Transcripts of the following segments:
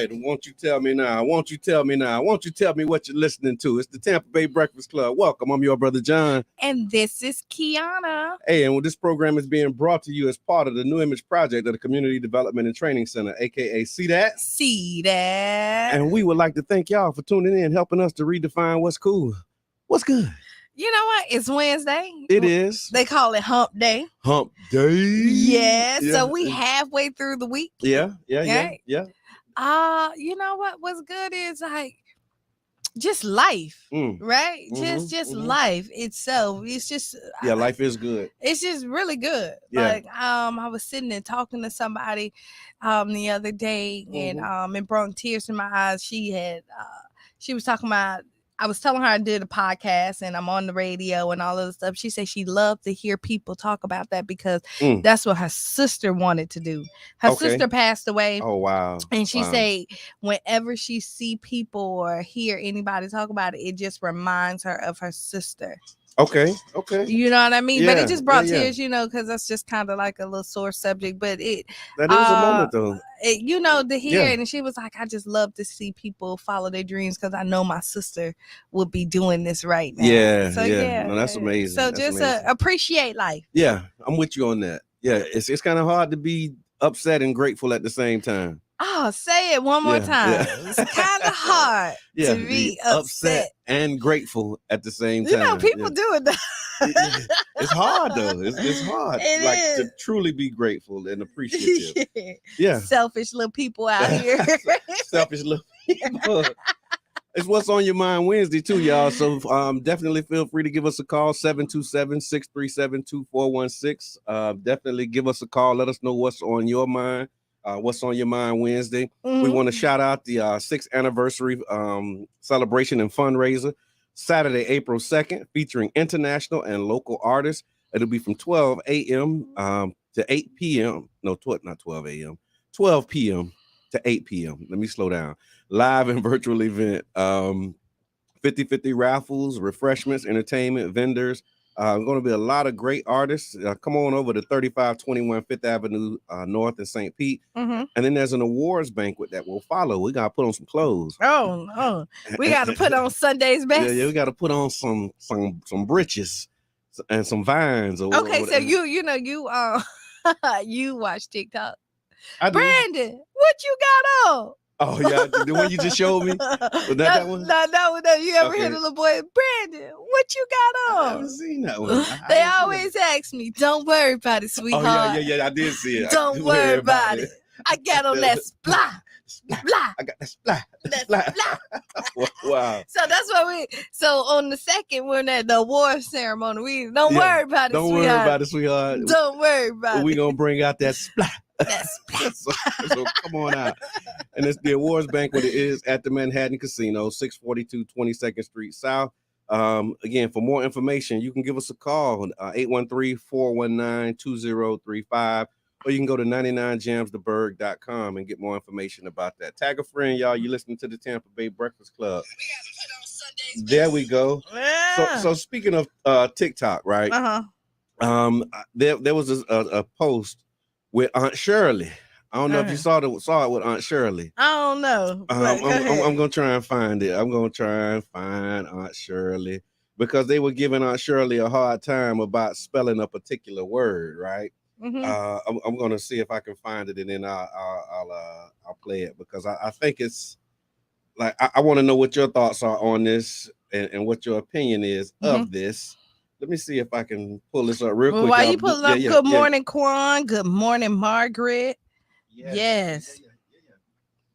ahead. Won't you tell me now? Won't you tell me now? Won't you tell me what you're listening to? It's the Tampa Bay Breakfast Club. Welcome. I'm your brother, John. And this is Qiana. Hey, and this program is being brought to you as part of the New Image Project of the Community Development and Training Center, a.k.a. See That? See that. And we would like to thank y'all for tuning in, helping us to redefine what's cool. What's good? You know what? It's Wednesday. It is. They call it Hump Day. Hump Day. Yeah. So we halfway through the week. Yeah. You know what? What's good is like just life, right? Just life itself. It's just life is good. It's just really good. Yeah. Like I was sitting and talking to somebody the other day, and it brought tears to my eyes. She was talking about. I was telling her I did a podcast and I'm on the radio and all of the stuff. She said she loved to hear people talk about that because that's what her sister wanted to do. Her sister passed away. Oh, wow. And she said whenever she see people or hear anybody talk about it, it just reminds her of her sister. Okay. You know what I mean? Yeah, but it just brought tears, because that's just kind of like a little sore subject. But that is a moment, though. To hear it. And she was like, I just love to see people follow their dreams because I know my sister would be doing this right now. Yeah. So, No, that's amazing. So just appreciate life. Yeah, I'm with you on that. Yeah, it's kind of hard to be upset and grateful at the same time. Oh, say it one more time. Yeah. It's kind of hard to be upset and grateful at the same time. People do it. It's hard though. It's hard. To truly be grateful and appreciative. Yeah. Selfish little people out here. Selfish little people. It's What's on Your Mind Wednesday too, y'all. So definitely feel free to give us a call, 727-637-2416. Definitely give us a call. Let us know what's on your mind. What's on Your Mind Wednesday. We want to shout out the 6th anniversary celebration and fundraiser, Saturday, April 2nd, featuring international and local artists. It'll be from 12 a.m. To 8 p.m. No, not 12 a.m. 12 p.m. to 8 p.m. Let me slow down. Live and virtual event, 50/50 raffles, refreshments, entertainment, vendors. Going to be a lot of great artists. Come on over to 3521 5th Avenue North in St. Pete. And then there's an awards banquet that will follow. We got to put on some clothes. Oh. We got to put on Sunday's best. Yeah, we got to put on some britches and some vines. So you watch TikTok. I do. Brandon, what you got on? Oh, yeah, the one you just showed me? Was that one? No. You ever hear the little boy, Brandon, what you got on? I haven't seen that one. They always ask me, don't worry about it, sweetheart. Oh, yeah, I did see it. Don't worry about it. I got on that splat. I got that splat. Wow. So that's what so on the second, we're at the award ceremony. We don't worry about it, Don't worry about it, sweetheart. Don't worry about it. We're going to bring out that splat. So come on out. And it's the awards banquet. It is at the Manhattan Casino, 642 22nd Street South. Again, for more information, you can give us a call, 813-419-2035, or you can go to 99jamstheberg.com and get more information about that. Tag a friend, y'all. You listening to the Tampa Bay Breakfast Club. There we go. Yeah. So speaking of TikTok, right? There was a post with Aunt Shirley. I don't know if you saw it with Aunt Shirley. I don't know. I'm going to try and find it. I'm going to try and find Aunt Shirley because they were giving Aunt Shirley a hard time about spelling a particular word, right? I'm going to see if I can find it, and then I'll play it because I think it's like I want to know what your thoughts are on this and what your opinion is of this. Let me see if I can pull this up real quick. While you pull it up, good morning, Quan. Good morning, Margaret. Yes.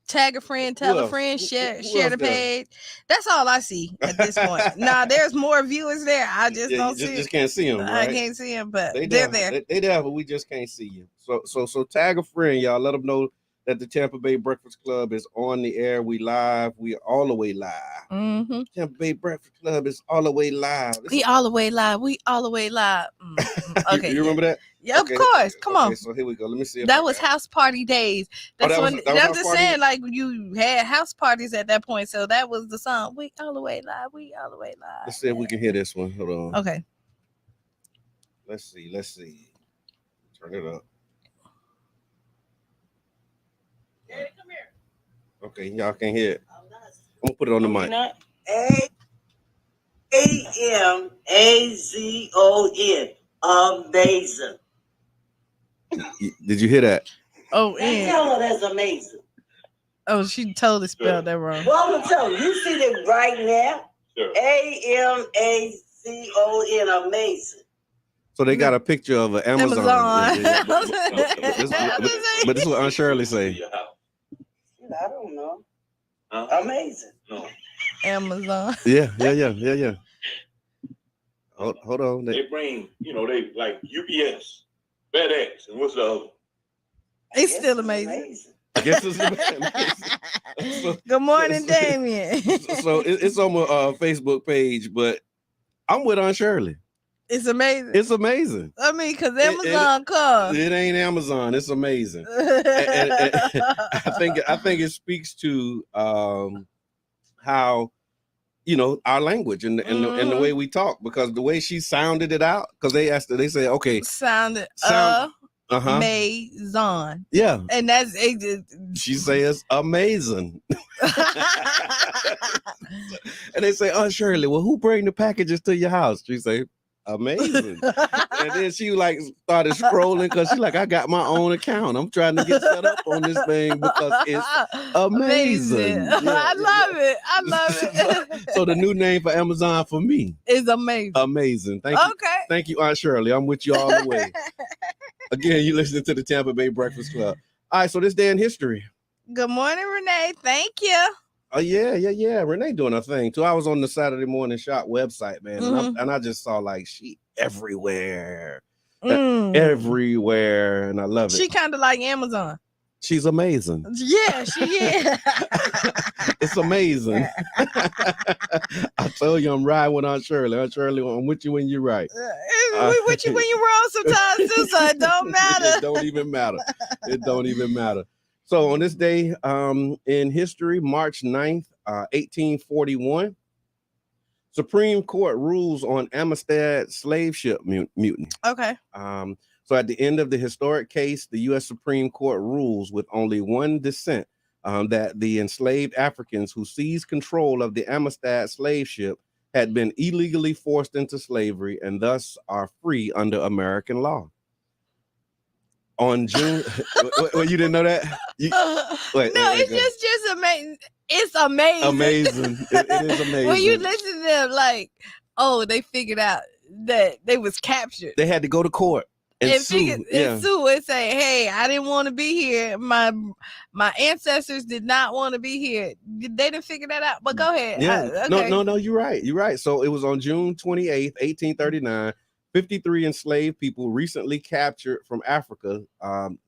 Tag a friend, tell a friend, share the page. That's all I see at this point. Nah, there's more viewers there. I just don't see. Just can't see them. Right? I can't see them, but they're there. They there, but we just can't see you. So tag a friend, y'all. Let them know that the Tampa Bay Breakfast Club is on the air. We live. We are all the way live. Tampa Bay Breakfast Club is all the way live. We all the way live. We all the way live. Okay. You remember that? Yeah, okay. Of course. Come on. So here we go. Let me see. That was house party days. That's when I'm just saying, like you had house parties at that point. So that was the song. We all the way live. We all the way live. Let's see if we can hear this one. Hold on. Okay. Let's see. Turn it up. Daddy, come here. Okay, y'all can't hear it. I'm gonna put it on the mic. Amazon. Amazing. Did you hear that? Oh, Tell her that's amazing. Oh, she totally spelled that wrong. Well, I'm gonna tell you. You see that right now? Sure. Amazon. Amazing. So they got a picture of an Amazon. Amazon. But this is what Aunt Shirley say. I don't know. Amazing. No. Amazon. Yeah. Hold on. They bring, they like UPS, FedEx, and what's the other? It's still amazing. I guess it's amazing. So, good morning, Damien. So it's on my Facebook page, but I'm with Aunt Shirley. It's amazing. It's amazing. I mean, because Amazon comes. It ain't Amazon. It's amazing. and I think it speaks to how our language and the way we talk, because the way she sounded it out, because they asked her, they said, okay, sound Amazon. Yeah. And that's she says amazing. And they say, oh, Shirley, well, who bring the packages to your house? She say, amazing. And then she started scrolling because she I got my own account. I'm trying to get set up on this thing because it's amazing. Yeah, I love it. So the new name for Amazon for me is amazing. Amazing. Thank you. Okay. Thank you, Aunt Shirley. I'm with you all the way. Again, you listening to the Tampa Bay Breakfast Club. All right, so this day in history. Good morning, Renee. Thank you. Oh, yeah. Renee doing her thing too. I was on the Saturday Morning Shot website, man, and I just saw she everywhere. Everywhere, and I love it. She kind of like Amazon. She's amazing. Yeah, she is. It's amazing. I told you I'm riding with Aunt Shirley. Aunt Shirley, I'm with you when you're right. We with you when you're wrong sometimes too, so it don't matter. It don't even matter. It don't even matter. So on this day in history, March 9th, 1841, Supreme Court rules on Amistad slave ship mutiny. Okay. So at the end of the historic case, the U.S. Supreme Court rules with only one dissent that the enslaved Africans who seized control of the Amistad slave ship had been illegally forced into slavery and thus are free under American law. On June, well, you didn't know that? It's just amazing. It's amazing. Amazing. It is amazing. When you listen to them, they figured out that they was captured. They had to go to court and sue. Sue and say, hey, I didn't want to be here. My ancestors did not want to be here. They didn't figure that out. But go ahead. Yeah. Okay. No, you're right. You're right. So it was on June 28th, 1839. 53 enslaved people recently captured from Africa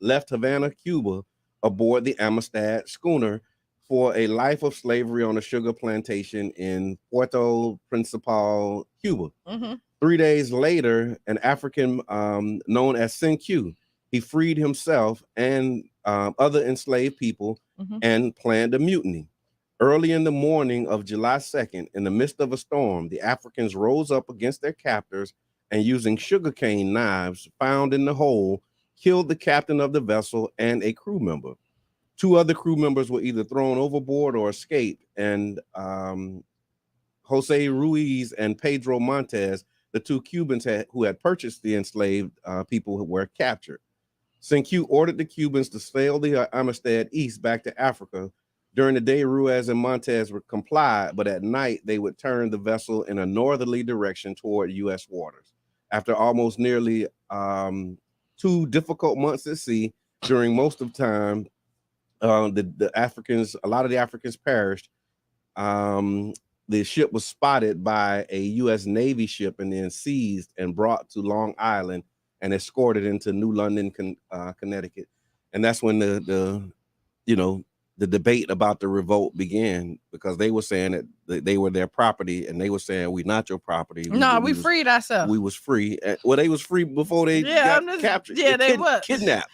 left Havana, Cuba, aboard the Amistad schooner for a life of slavery on a sugar plantation in Puerto Principal, Cuba. 3 days later, an African known as Q, he freed himself and other enslaved people and planned a mutiny. Early in the morning of July 2nd, in the midst of a storm, the Africans rose up against their captors and using sugarcane knives found in the hold, killed the captain of the vessel and a crew member. 2 other crew members were either thrown overboard or escaped, and Jose Ruiz and Pedro Montes, the 2 Cubans who had purchased the enslaved people who were captured. Q ordered the Cubans to sail the Amistad east back to Africa. During the day, Ruiz and Montes would comply, but at night they would turn the vessel in a northerly direction toward U.S. waters. After almost nearly 2 difficult months at sea, during most of the time, the Africans, a lot of the Africans perished. The ship was spotted by a U.S. Navy ship and then seized and brought to Long Island and escorted into New London, Connecticut. And that's when the debate about the revolt began, because they were saying that they were their property, and they were saying, we're not your property. We freed ourselves. We was free. Well, they was free before they got captured. Yeah, they were kidnapped.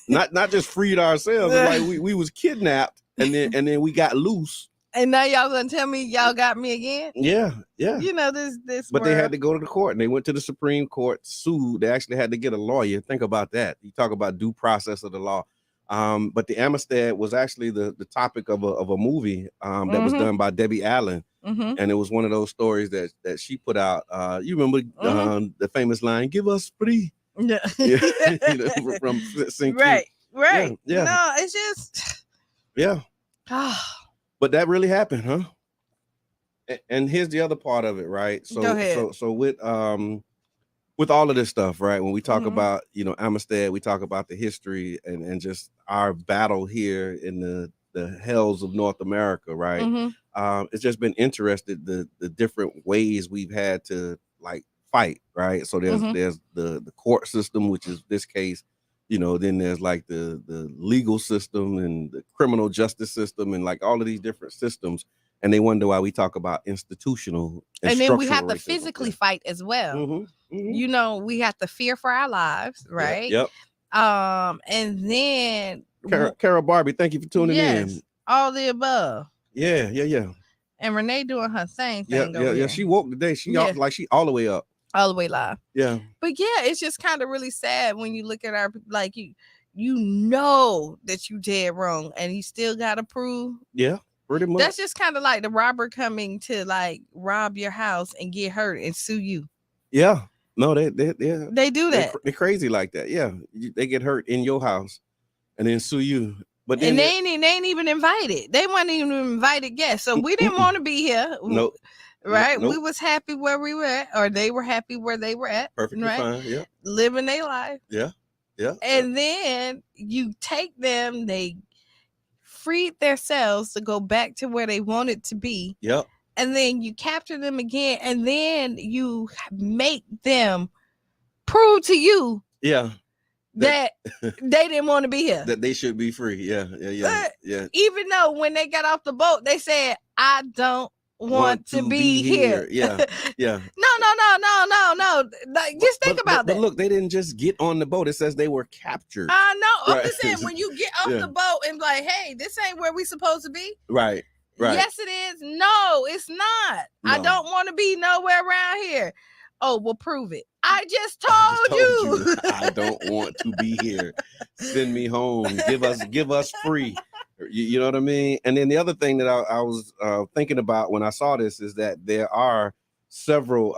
not just freed ourselves. Like we was kidnapped, and then we got loose. And now y'all gonna tell me y'all got me again? Yeah. You know this. But they had to go to the court, and they went to the Supreme Court, sued. They actually had to get a lawyer. Think about that. You talk about due process of the law. But the Amistad was actually the topic of a movie that was done by Debbie Allen. And it was one of those stories that she put out. You remember the famous line, "Give us free." Yeah. From Sin Right. Yeah. No, it's just yeah. But that really happened, huh? And here's the other part of it, right? So Go ahead. so with all of this stuff, right? When we talk about, Amistad, we talk about the history and just our battle here in the hells of North America, right? It's just been interested the different ways we've had to like fight, right? So there's the court system, which is this case, then there's like the legal system and the criminal justice system and like all of these different systems. And they wonder why we talk about institutional and then we have structural to racism. physically fight as well. We have to fear for our lives, right? Yep. And then Carol Barbie, thank you for tuning in. All the above. Yeah. And Renee doing her thing. Yeah. She woke today. She all the way up. All the way live. Yeah. But yeah, it's just kind of really sad when you look at our you know that you dead wrong and you still gotta prove. Yeah. Pretty much. That's just kind of like the robber coming to like rob your house and get hurt and sue you. Yeah. No, they do that. They're crazy like that. Yeah. They get hurt in your house and then sue you. But then and they ain't even invited. They weren't even invited guests. So we didn't want to be here. Nope. Right? Nope. We was happy where we were at, or they were happy where they were at. Perfectly fine. Yeah. Living their life. Yeah. Yeah. And then you take them, they freed themselves to go back to where they wanted to be. Yep. And then you capture them again, and then you make them prove to you that they didn't want to be here. That they should be free. Yeah. Even though when they got off the boat, they said, "I don't want to be here." Yeah. No. Like, just think about that. But look, they didn't just get on the boat. It says they were captured. I know. Right. I'm just saying, when you get off the boat and like, hey, this ain't where we supposed to be. Right. Yes, it is. No, it's not. No. I don't want to be nowhere around here. Oh, well, prove it. I just told you. I don't want to be here. Send me home. Give us free. You know what I mean? And then the other thing that I was thinking about when I saw this is that there are several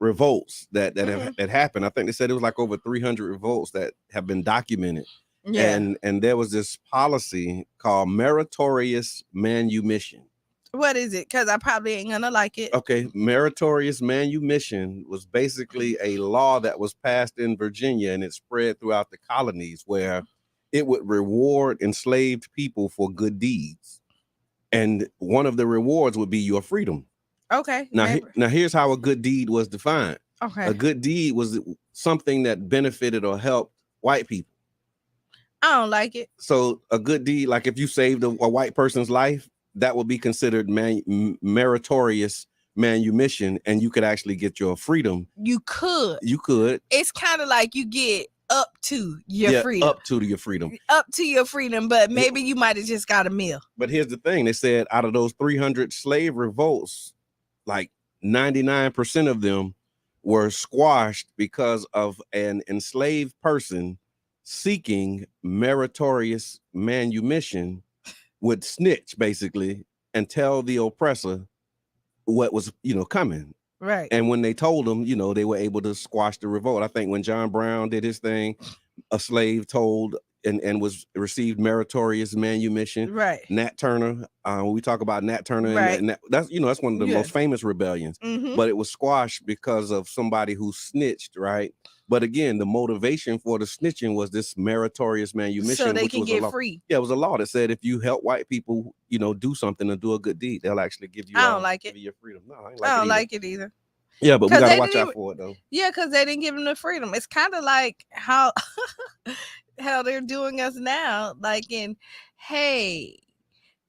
revolts that have happened. I think they said it was like over 300 revolts that have been documented. Yeah. And there was this policy called meritorious manumission. What is it? Because I probably ain't gonna like it. Okay, meritorious manumission was basically a law that was passed in Virginia and it spread throughout the colonies where it would reward enslaved people for good deeds. And one of the rewards would be your freedom. Okay. Now here's how a good deed was defined. Okay. A good deed was something that benefited or helped white people. I don't like it. So a good deed, like if you saved a white person's life, that would be considered meritorious manumission, and you could actually get your freedom. You could. It's kind of like you get up to your freedom. Up to your freedom. Up to your freedom, but maybe you might have just got a meal. But here's the thing. They said out of those 300 slave revolts, like 99% of them were squashed because of an enslaved person seeking meritorious manumission would snitch basically and tell the oppressor what was, coming. Right. And when they told them, they were able to squash the revolt. I think when John Brown did his thing, a slave told and was received meritorious manumission. Right. Nat Turner, when we talk about Nat Turner, right. and that's one of the most famous rebellions. But it was squashed because of somebody who snitched, right? But again, the motivation for the snitching was this meritorious manumission. So they can get free. Yeah, it was a law that said if you help white people, do something and do a good deed, they'll actually give you. I don't like it. Your freedom. No, I don't like it either. Yeah, but we gotta watch out for it though. Yeah, because they didn't give them the freedom. It's kind of like how they're doing us now. Like hey,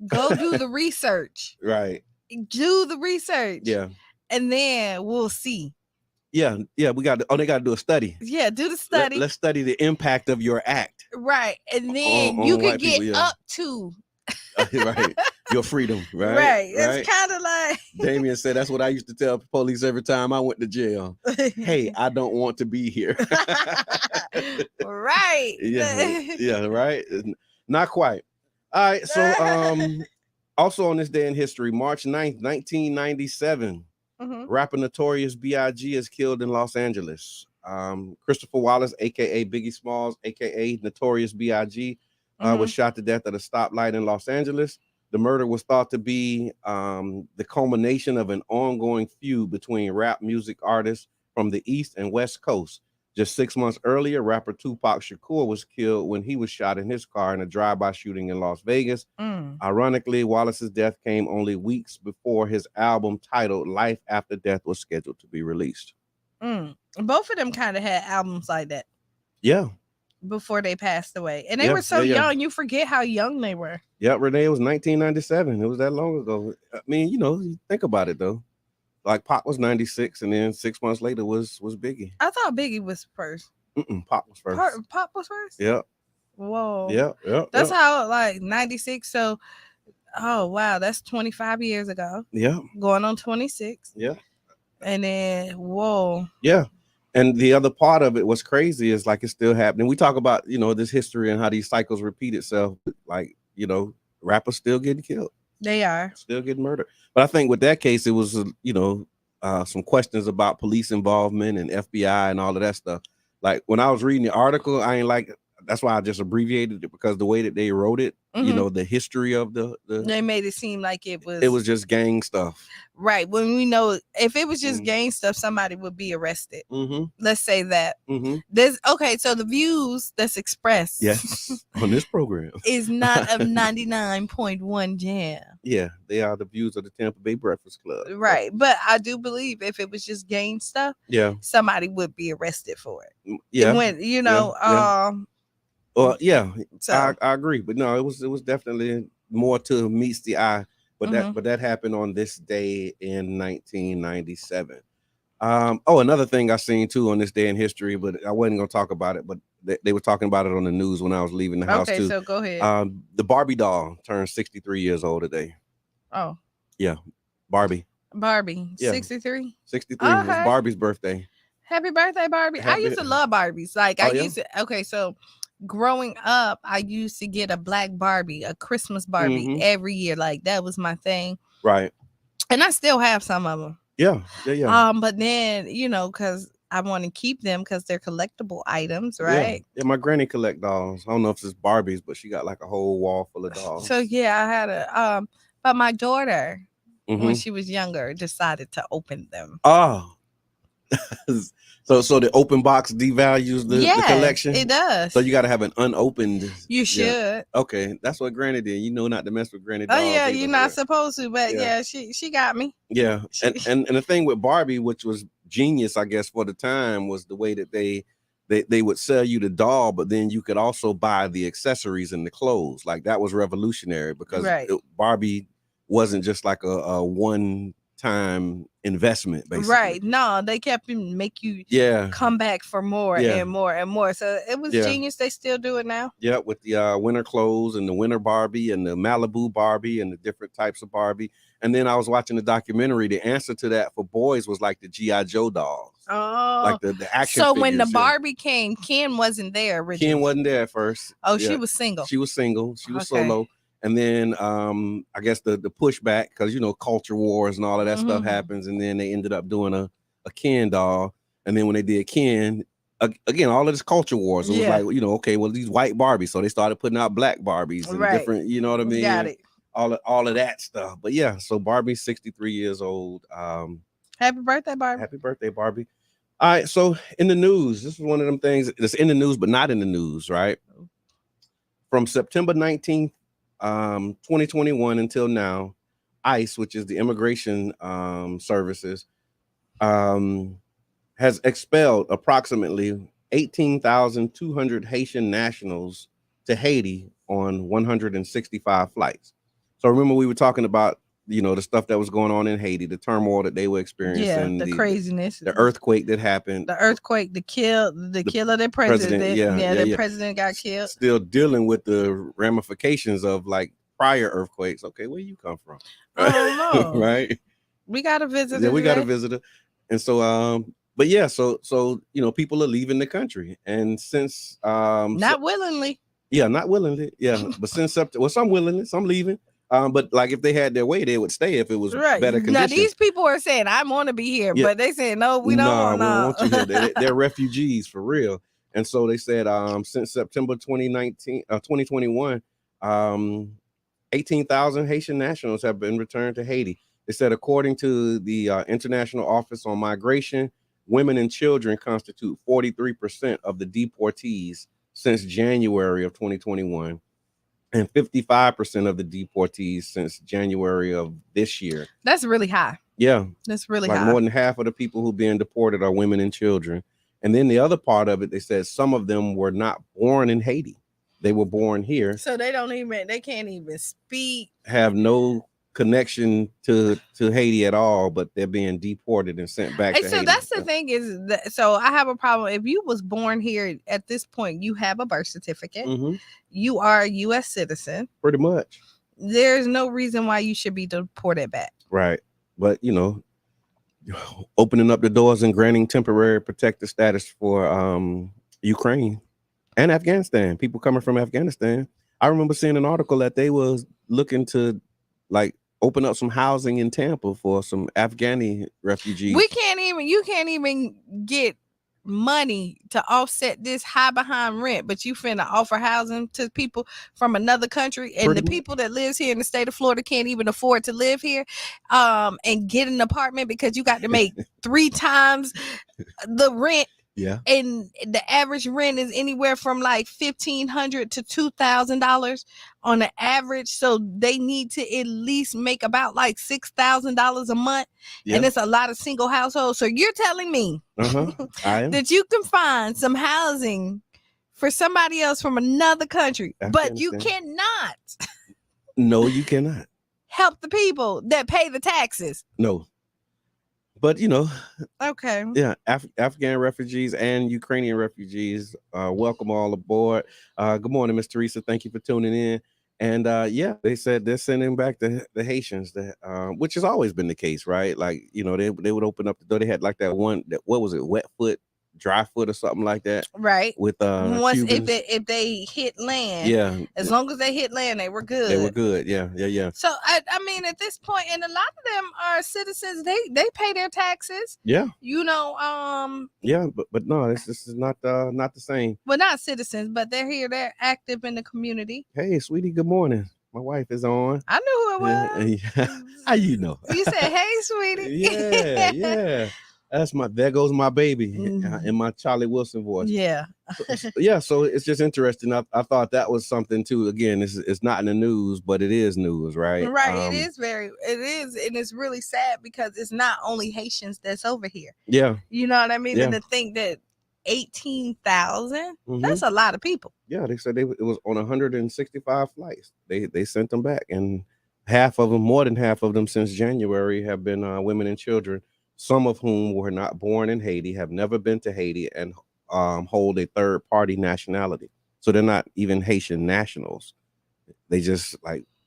go do the research. Right. Do the research. Yeah. And then we'll see. Yeah, they got to do a study. Yeah, do the study. Let's study the impact of your act. Right, and then you can get up to. Right. your freedom, right? Right. It's kind of like Damien said that's what I used to tell police every time I went to jail. Hey, I don't want to be here. Right. Yeah, right. Not quite. All right. So also on this day in history, March 9th, 1997, rapper Notorious B.I.G. is killed in Los Angeles. Christopher Wallace, aka Biggie Smalls, aka Notorious B.I.G., was shot to death at a stoplight in Los Angeles. The murder was thought to be the culmination of an ongoing feud between rap music artists from the East and West Coast. Just 6 months earlier, rapper Tupac Shakur was killed when he was shot in his car in a drive-by shooting in Las Vegas. Ironically, Wallace's death came only weeks before his album titled Life After Death was scheduled to be released. Both of them kind of had albums like that. Yeah. Before they passed away. And they were so young, you forget how young they were. Yeah, Renee, it was 1997. It was that long ago. I mean, you think about it though. Like Pop was 96, and then 6 months later was Biggie. I thought Biggie was first. Pop was first. Pop was first? Yeah. Whoa. Yeah. That's how, like, 96. So, oh, wow. That's 25 years ago. Yeah. Going on 26. Yeah. And then, whoa. Yeah. And the other part of it, what's crazy is like it's still happening. We talk about, this history and how these cycles repeat itself. Like, rappers still getting killed. They are. Still getting murdered. But I think with that case, it was, some questions about police involvement and FBI and all of that stuff. Like when I was reading the article, that's why I just abbreviated it, because the way that they wrote it, the history of the they made it seem like it was just gang stuff. Right. When we know if it was just gang stuff, somebody would be arrested. Let's say that. So the views that's expressed on this program is not of 99.1 Jam. Yeah, they are the views of the Tampa Bay Breakfast Club. Right. But I do believe if it was just gang stuff, somebody would be arrested for it. Yeah. When so I agree, but no, it was definitely more to meets the eye. But that happened on this day in 1997. Another thing I seen too on this day in history, but I wasn't gonna talk about it, but they were talking about it on the news when I was leaving the house too. Okay, so go ahead. The Barbie doll turned 63 years old today. Oh. Yeah, Barbie. Yeah. 63? 63 was Barbie's birthday. Happy birthday, Barbie. I used to love Barbies. Like so growing up, I used to get a black Barbie, a Christmas Barbie every year. Like that was my thing. Right. And I still have some of them. Yeah. But then, because I want to keep them because they're collectible items, right? Yeah, my granny collect dolls. I don't know if it's Barbies, but she got like a whole wall full of dolls. So yeah, I had but my daughter, when she was younger, decided to open them. Oh. So the open box devalues the collection? It does. So you got to have an unopened. You should. Yeah. Okay, that's what Granny did. Not to mess with Granny dolls. Oh yeah, you're not supposed to, but she got me. Yeah, and the thing with Barbie, which was genius, I guess, for the time, was the way that they would sell you the doll, but then you could also buy the accessories and the clothes. Like that was revolutionary because Barbie wasn't just like a one-time investment, basically. Right. No, they kept make you come back for more and more and more. So it was genius. They still do it now. Yeah, with the winter clothes and the winter Barbie and the Malibu Barbie and the different types of Barbie. And then I was watching the documentary. The answer to that for boys was like the G.I. Joe dolls. Oh, like the action So figures, when the Barbie came, Ken wasn't there originally. Ken wasn't there at first. Oh, she was single. She was single. She was solo. And then I guess the pushback, because culture wars and all of that stuff happens, and then they ended up doing a Ken doll. And then when they did Ken, again, all of this culture wars, it was like, okay, well, these white Barbies, so they started putting out black Barbies and different, you know what I mean? Got it. All of that stuff. But yeah, so Barbie's 63 years old. Happy birthday, Barbie. Happy birthday, Barbie. All right, so in the news, this is one of them things that's in the news, but not in the news, right? From September 19th, 2021 until now, ICE, which is the immigration services, has expelled approximately 18,200 Haitian nationals to Haiti on 165 flights. So remember we were talking about the stuff that was going on in Haiti, the turmoil that they were experiencing, the craziness, the earthquake that happened, the kill of their president. Their president got killed. Still dealing with the ramifications of like prior earthquakes. Okay, where you come from? Oh no. Right? We got a visitor. Yeah, we got a today. visitor. And so but yeah, so people are leaving the country. And since Not willingly. yeah, not willingly. Yeah, but since September, well, some willingly, some leaving. But like if they had their way, they would stay if it was Right. better Now conditions. these people are saying I want to be here, Yeah. but they saying no, we don't want. We don't want you here. They're refugees for real. And so they said since September 2021, 18,000 Haitian nationals have been returned to Haiti. They said according to the International Office on Migration, women and children constitute 43% of the deportees since January of 2021. And 55% of the deportees since January of this year. That's really high. Yeah. That's really like high. More than half of the people who being deported are women and children. And then the other part of it, they said some of them were not born in Haiti. They were born here. So they can't even speak. Have no connection to Haiti at all, but they're being deported and sent back to so Haiti. that's the thing is that, so I have a problem. If you was born here at this point, you have a birth certificate. Mm-hmm. You are a U.S. citizen. Pretty much. There's no reason why you should be deported back. Right. But, opening up the doors and granting temporary protected status for Ukraine and Afghanistan. People coming from Afghanistan. I remember seeing an article that they was looking to open up some housing in Tampa for some Afghani refugees. You can't even get money to offset this high behind rent, but you finna offer housing to people from another country, and people that lives here in the state of Florida can't even afford to live here and get an apartment because you got to make 3 times the rent. Yeah. And the average rent is anywhere from like $1,500 to $2,000 on the average. So they need to at least make about like $6,000 a month. Yeah. And it's a lot of single households. So you're telling me that you can find some housing for somebody else from another country, but you cannot. No, you cannot. Help the people that pay the taxes. No. But, okay. Yeah, Afghan refugees and Ukrainian refugees, welcome all aboard. Good morning, Miss Teresa. Thank you for tuning in. And they said they're sending back the Haitians, which has always been the case, right? Like, they would open up the door. They had like that one, what was it, wet foot, dry foot or something like that. Right. With once Cubans. if they hit land. Yeah. As long as they hit land, they were good. They were good. Yeah. So I mean, at this point, and a lot of them are citizens. They pay their taxes. Yeah. Yeah, but no, this is not the same. Well, not citizens, but they're here. They're active in the community. Hey, sweetie. Good morning. My wife is on. I knew who it was. Yeah. How you know? You said, "Hey, sweetie." Yeah. There goes my baby in my Charlie Wilson voice. Yeah. So it's just interesting. I thought that was something too. Again, it's not in the news, but it is news, right? Right. It is. And it's really sad because it's not only Haitians that's over here. Yeah. You know what I mean? Yeah. And to think that 18,000, that's a lot of people. Yeah. They said it was on 165 flights. They sent them back, and more than half of them since January have been women and children. Some of whom were not born in Haiti, have never been to Haiti, and hold a third-party nationality. So they're not even Haitian nationals. They just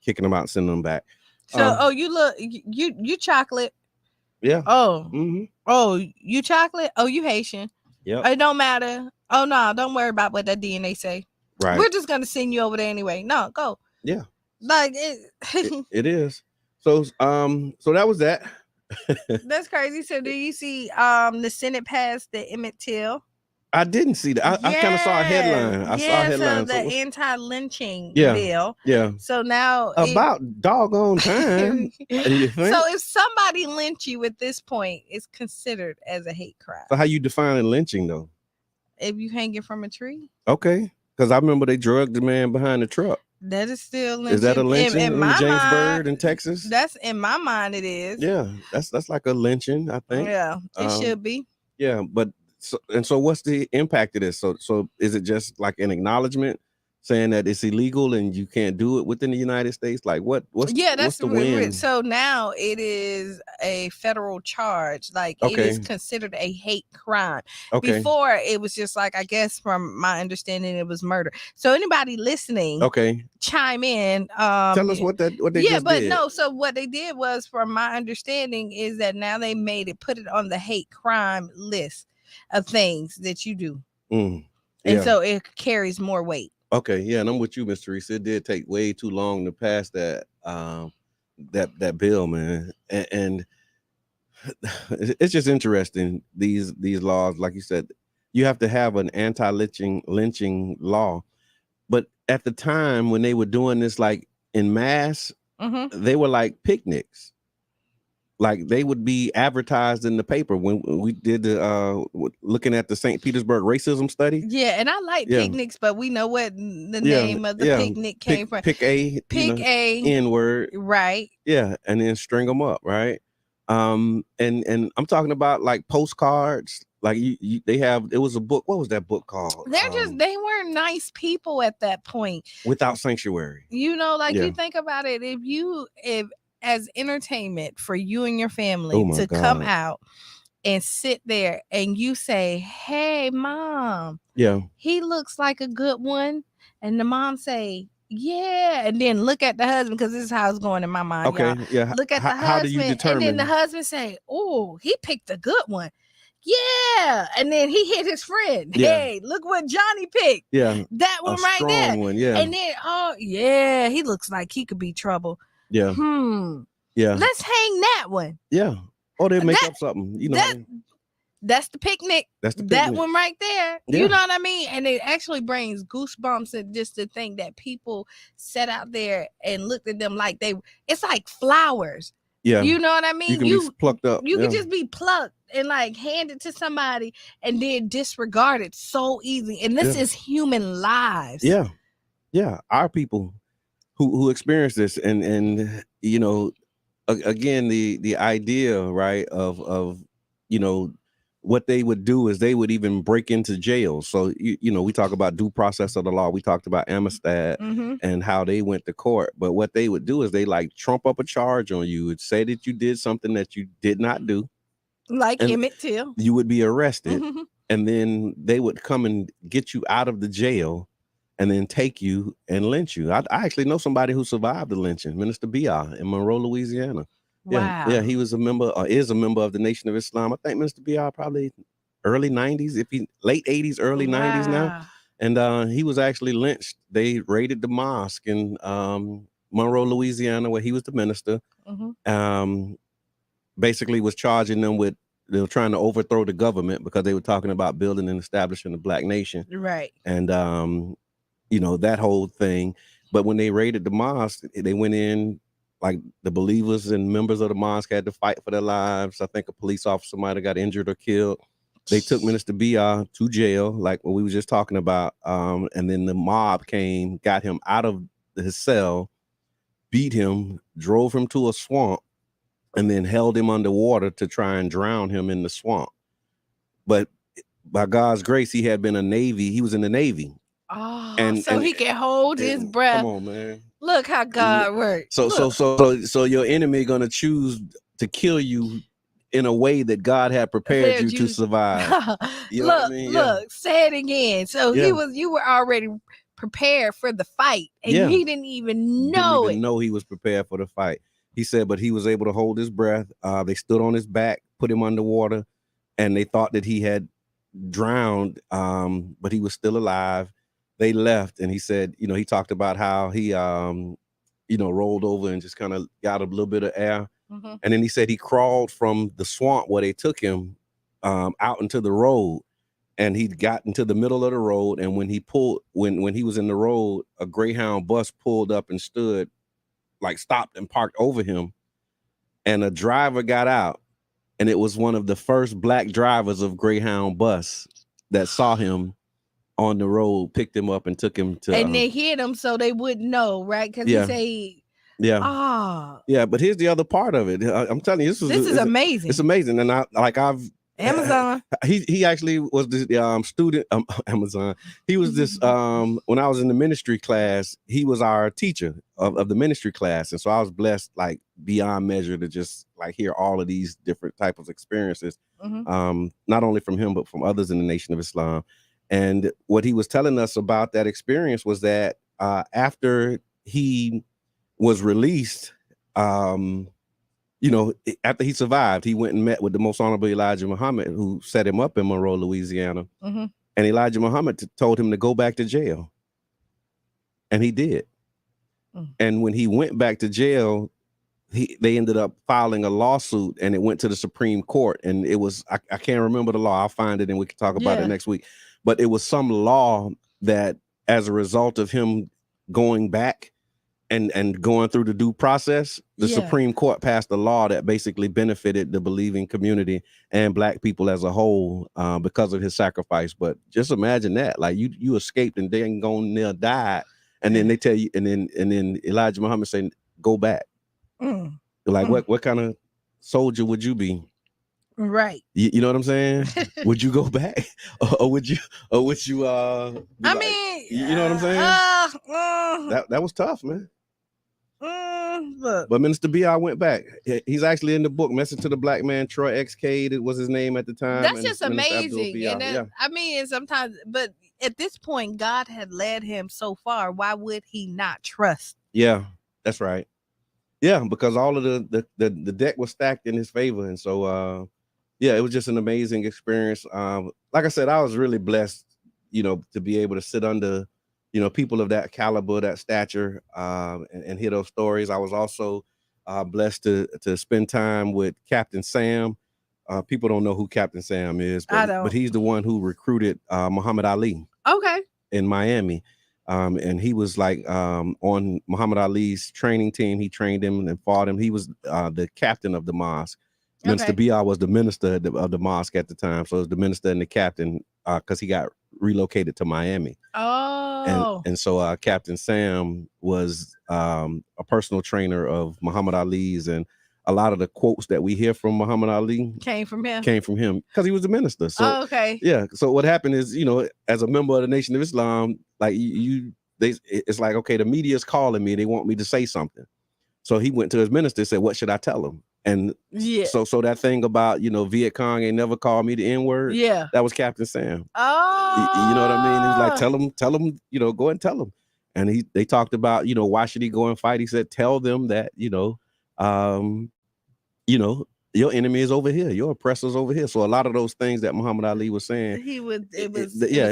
kicking them out and sending them back. So, you chocolate. Yeah. Oh. Mm-hmm. Oh, you chocolate? Oh, you Haitian. Yeah. It don't matter. Oh, no, don't worry about what that DNA say. Right. We're just going to send you over there anyway. No, go. Yeah. It is. So that was that. That's crazy. So do you see the Senate passed the Emmett Till? I didn't see that. I kind of saw a headline. I saw a headline. So the anti-lynching bill. Yeah. So now about doggone time. So if somebody lynch you at this point, it's considered as a hate crime. So how you define lynching though? If you hang it from a tree. Okay. Because I remember they drugged the man behind the truck. That is still lynching. Is that a lynching in James Bird in Texas? That's in my mind. It is. Yeah, that's like a lynching, I think. Yeah, it should be. Yeah, but so what's the impact of this? So is it just like an acknowledgement saying that it's illegal and you can't do it within the United States? Like what's the win? So now it is a federal charge. Like it is considered a hate crime. Before it was just like, I guess from my understanding, it was murder. So anybody listening, chime in. Tell us what they just did. No, so what they did was, from my understanding, is that now they put it on the hate crime list of things that you do. And so it carries more weight. Okay, yeah, and I'm with you, Mr. Reese. It did take way too long to pass that that bill, man. And it's just interesting, these laws. Like you said, you have to have an anti-lynching law. But at the time when they were doing this, like in mass, they were like picnics. Like they would be advertised in the paper when we did the looking at the St. Petersburg racism study. Yeah, and I like picnics, but we know what the name of the picnic came from. Pick a N word, right? Yeah, and then string them up, right? And I'm talking about like postcards. Like it was a book. What was that book called? They weren't nice people at that point. Without sanctuary. You know, like you think about it, if as entertainment for you and your family to come out and sit there and you say, "Hey, mom, he looks like a good one," and the mom say, "Yeah," and then look at the husband, because this is how it's going in my mind. Okay, y'all. Look at the husband, how do you determine? and then the husband say, "Oh, he picked a good one." Yeah, and then he hit his friend. Hey, look what Johnny picked. Yeah, that one right there. One, yeah. And then he looks like he could be trouble. Yeah. Yeah. Let's hang that one. Yeah. Oh, they make up something. You know. That's the picnic. That's the picnic. That one right there. Yeah. You know what I mean? And it actually brings goosebumps, and just to think that people sat out there and looked at them like it's like flowers. Yeah. You know what I mean? You can be plucked up. You can just be plucked and like hand it to somebody and then disregard it so easy. And this is human lives. Yeah. Yeah. Our people who experience this, and you know, again, the idea, right, of you know, what they would do is they would even break into jail. So you know, we talk about due process of the law. We talked about Amistad and how they went to court. But what they would do is they like trump up a charge on you and say that you did something that you did not do. Like Emmett Till. You would be arrested, and then they would come and get you out of the jail and then take you and lynch you. I actually know somebody who survived the lynching, Minister B.R. in Monroe, Louisiana. Wow. Yeah, he was a member, or is a member of the Nation of Islam. I think Minister B.R. probably early 90s, late 80s, early 90s now. And he was actually lynched. They raided the mosque in Monroe, Louisiana, where he was the minister. Basically was charging them with, they were trying to overthrow the government because they were talking about building and establishing a black nation. Right. And, you know, that whole thing. But when they raided the mosque, they went in, like the believers and members of the mosque had to fight for their lives. I think a police officer might have got injured or killed. They took Minister B.R. to jail, like what we were just talking about. And then the mob came, got him out of his cell, beat him, drove him to a swamp, and then held him underwater to try and drown him in the swamp. But by God's grace, he had been he was in the Navy. Oh, and he can hold his breath. Come on, man. Look how God works. So your enemy gonna choose to kill you in a way that God had prepared you to survive. You know what I mean? Look, say it again. So you were already prepared for the fight, and he didn't even know didn't even know he was prepared for the fight. He said, but he was able to hold his breath. They stood on his back, put him underwater, and they thought that he had drowned, but he was still alive. They left, and he said, you know, he talked about how he, you know, rolled over and just kind of got a little bit of air. And then he said he crawled from the swamp where they took him out into the road, and he got into the middle of the road. And when he was in the road, a Greyhound bus pulled up and stood, like stopped and parked over him. And a driver got out, and it was one of the first black drivers of Greyhound bus that saw him on the road, picked him up and took him to, and they hit him so they wouldn't know, right? Because he said, but here's the other part of it. I'm telling you, this is amazing. It's amazing. And I've Amazon. He actually was the student Amazon. He was this when I was in the ministry class, he was our teacher of the ministry class. And so I was blessed like beyond measure to just like hear all of these different types of experiences. Not only from him, but from others in the Nation of Islam. And what he was telling us about that experience was that after he was released, after he survived, he went and met with the Most Honorable Elijah Muhammad, who set him up in Monroe, Louisiana. And Elijah Muhammad told him to go back to jail. And he did. And when he went back to jail, they ended up filing a lawsuit, and it went to the Supreme Court. And it was, I can't remember the law. I'll find it and we can talk about it next week. But it was some law that as a result of him going back and going through the due process, the Supreme Court passed a law that basically benefited the believing community and Black people as a whole because of his sacrifice. But just imagine that, like you escaped and then gone near died, and then they tell you, and then Elijah Muhammad saying, "Go back." Like what kind of soldier would you be? Right. You know what I'm saying? Would you go back, or would you? You know what I'm saying? That was tough, man. But Minister B.I. went back. He's actually in the book, Message to the Black Man. Troy X. Cade, it was his name at the time. That's just amazing. And I mean, sometimes, but at this point, God had led him so far. Why would he not trust? Yeah, that's right. Yeah, because all of the deck was stacked in his favor. And so, it was just an amazing experience. Like I said, I was really blessed, to be able to sit under people of that caliber, that stature, and hear those stories. I was also blessed to spend time with Captain Sam. People don't know who Captain Sam is, but he's the one who recruited Muhammad Ali. Okay. In Miami. And he was like on Muhammad Ali's training team. He trained him and fought him. He was the captain of the mosque. Minister B.I. was the minister of the mosque at the time. So it was the minister and the captain because he got relocated to Miami. Oh. And so Captain Sam was a personal trainer of Muhammad Ali's, and a lot of the quotes that we hear from Muhammad Ali came from him because he was a minister. So so what happened is, as a member of the Nation of Islam, like it's like, okay, the media is calling me, they want me to say something. So he went to his minister and said, what should I tell him? And so that thing about, Viet Cong ain't never called me the N-word. Yeah. That was Captain Sam. Oh. You know what I mean? He was like, tell him, go and tell him. And they talked about, why should he go and fight? He said, tell them that, your enemy is over here, your oppressor's over here. So a lot of those things that Muhammad Ali was saying, it was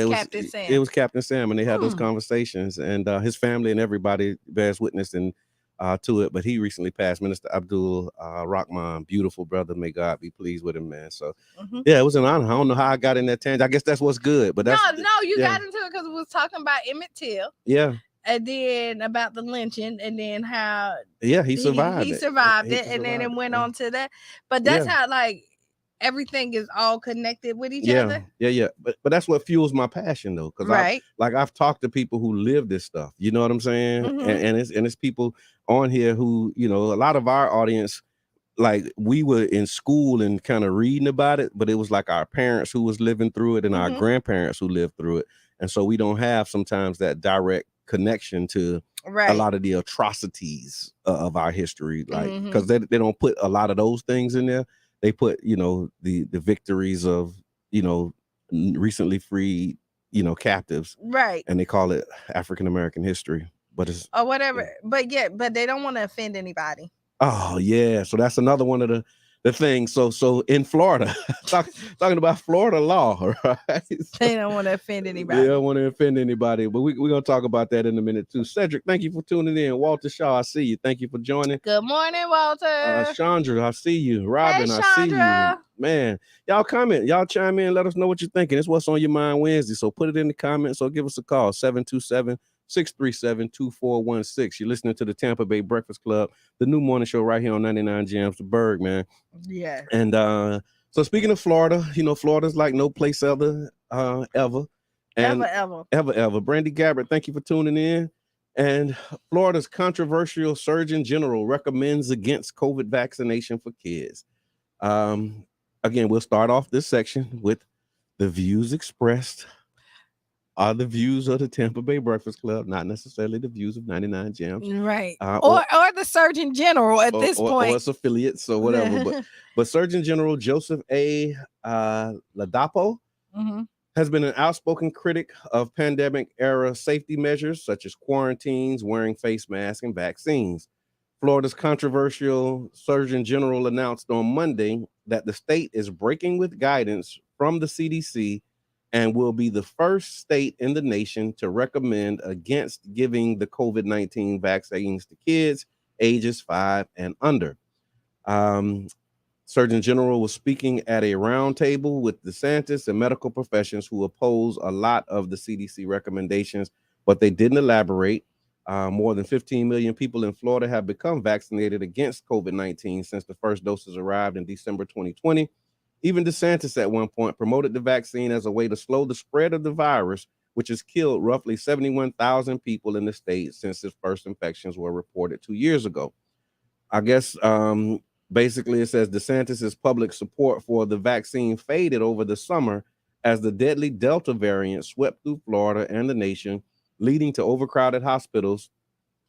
Captain Sam. It was Captain Sam, and they had those conversations, and his family and everybody bears witness to it. But he recently passed, Minister Abdul Rahman, beautiful brother. May God be pleased with him, man. So it was an honor. I don't know how I got in that tangent. I guess that's what's good. But that's you got into it because we was talking about Emmett Till. Yeah. And then about the lynching, and then how he survived. He survived it, and then it went on to that. But that's how everything is all connected with each other. Yeah. But that's what fuels my passion, though, because I've talked to people who live this stuff. You know what I'm saying? And it's people on here who, a lot of our audience, like we were in school and kind of reading about it, but it was like our parents who was living through it and our grandparents who lived through it, and so we don't have sometimes that direct connection to a lot of the atrocities of our history, like because they don't put a lot of those things in there. They put the victories of recently freed captives, right? And they call it African American history, but it's or whatever. But they don't want to offend anybody. Oh yeah, so that's another one of the things. So in Florida, talking about Florida law, right? They don't want to offend anybody. They don't want to offend anybody, but we're gonna talk about that in a minute too. Cedric, thank you for tuning in. Walter Shaw, I see you. Thank you for joining. Good morning, Walter. Chandra, I see you. Robin, I see you. Man, y'all comment, y'all chime in, let us know what you're thinking. It's What's on Your Mind Wednesday, so put it in the comments or give us a call, 727-637-2416. You're listening to the Tampa Bay Breakfast Club, the new morning show right here on 99 Jams, the Berg, man. Yeah. And so speaking of Florida, Florida's like no place ever. Ever. Brandy Gabbard, thank you for tuning in. And Florida's controversial Surgeon General recommends against COVID vaccination for kids. again, we'll start off this section with the views expressed are the views of the Tampa Bay Breakfast Club, not necessarily the views of 99 Gems. Right. Or the Surgeon General at this point. Or its affiliates or whatever. but Surgeon General Joseph A. Ladapo has been an outspoken critic of pandemic-era safety measures such as quarantines, wearing face masks, and vaccines. Florida's controversial Surgeon General announced on Monday that the state is breaking with guidance from the CDC and will be the first state in the nation to recommend against giving the COVID-19 vaccines to kids ages 5 and under. Surgeon General was speaking at a roundtable with DeSantis and medical professions who oppose a lot of the CDC recommendations, but they didn't elaborate. More than 15 million people in Florida have become vaccinated against COVID-19 since the first doses arrived in December 2020. Even DeSantis at one point promoted the vaccine as a way to slow the spread of the virus, which has killed roughly 71,000 people in the state since its first infections were reported 2 years ago. I guess basically it says DeSantis's public support for the vaccine faded over the summer as the deadly Delta variant swept through Florida and the nation, leading to overcrowded hospitals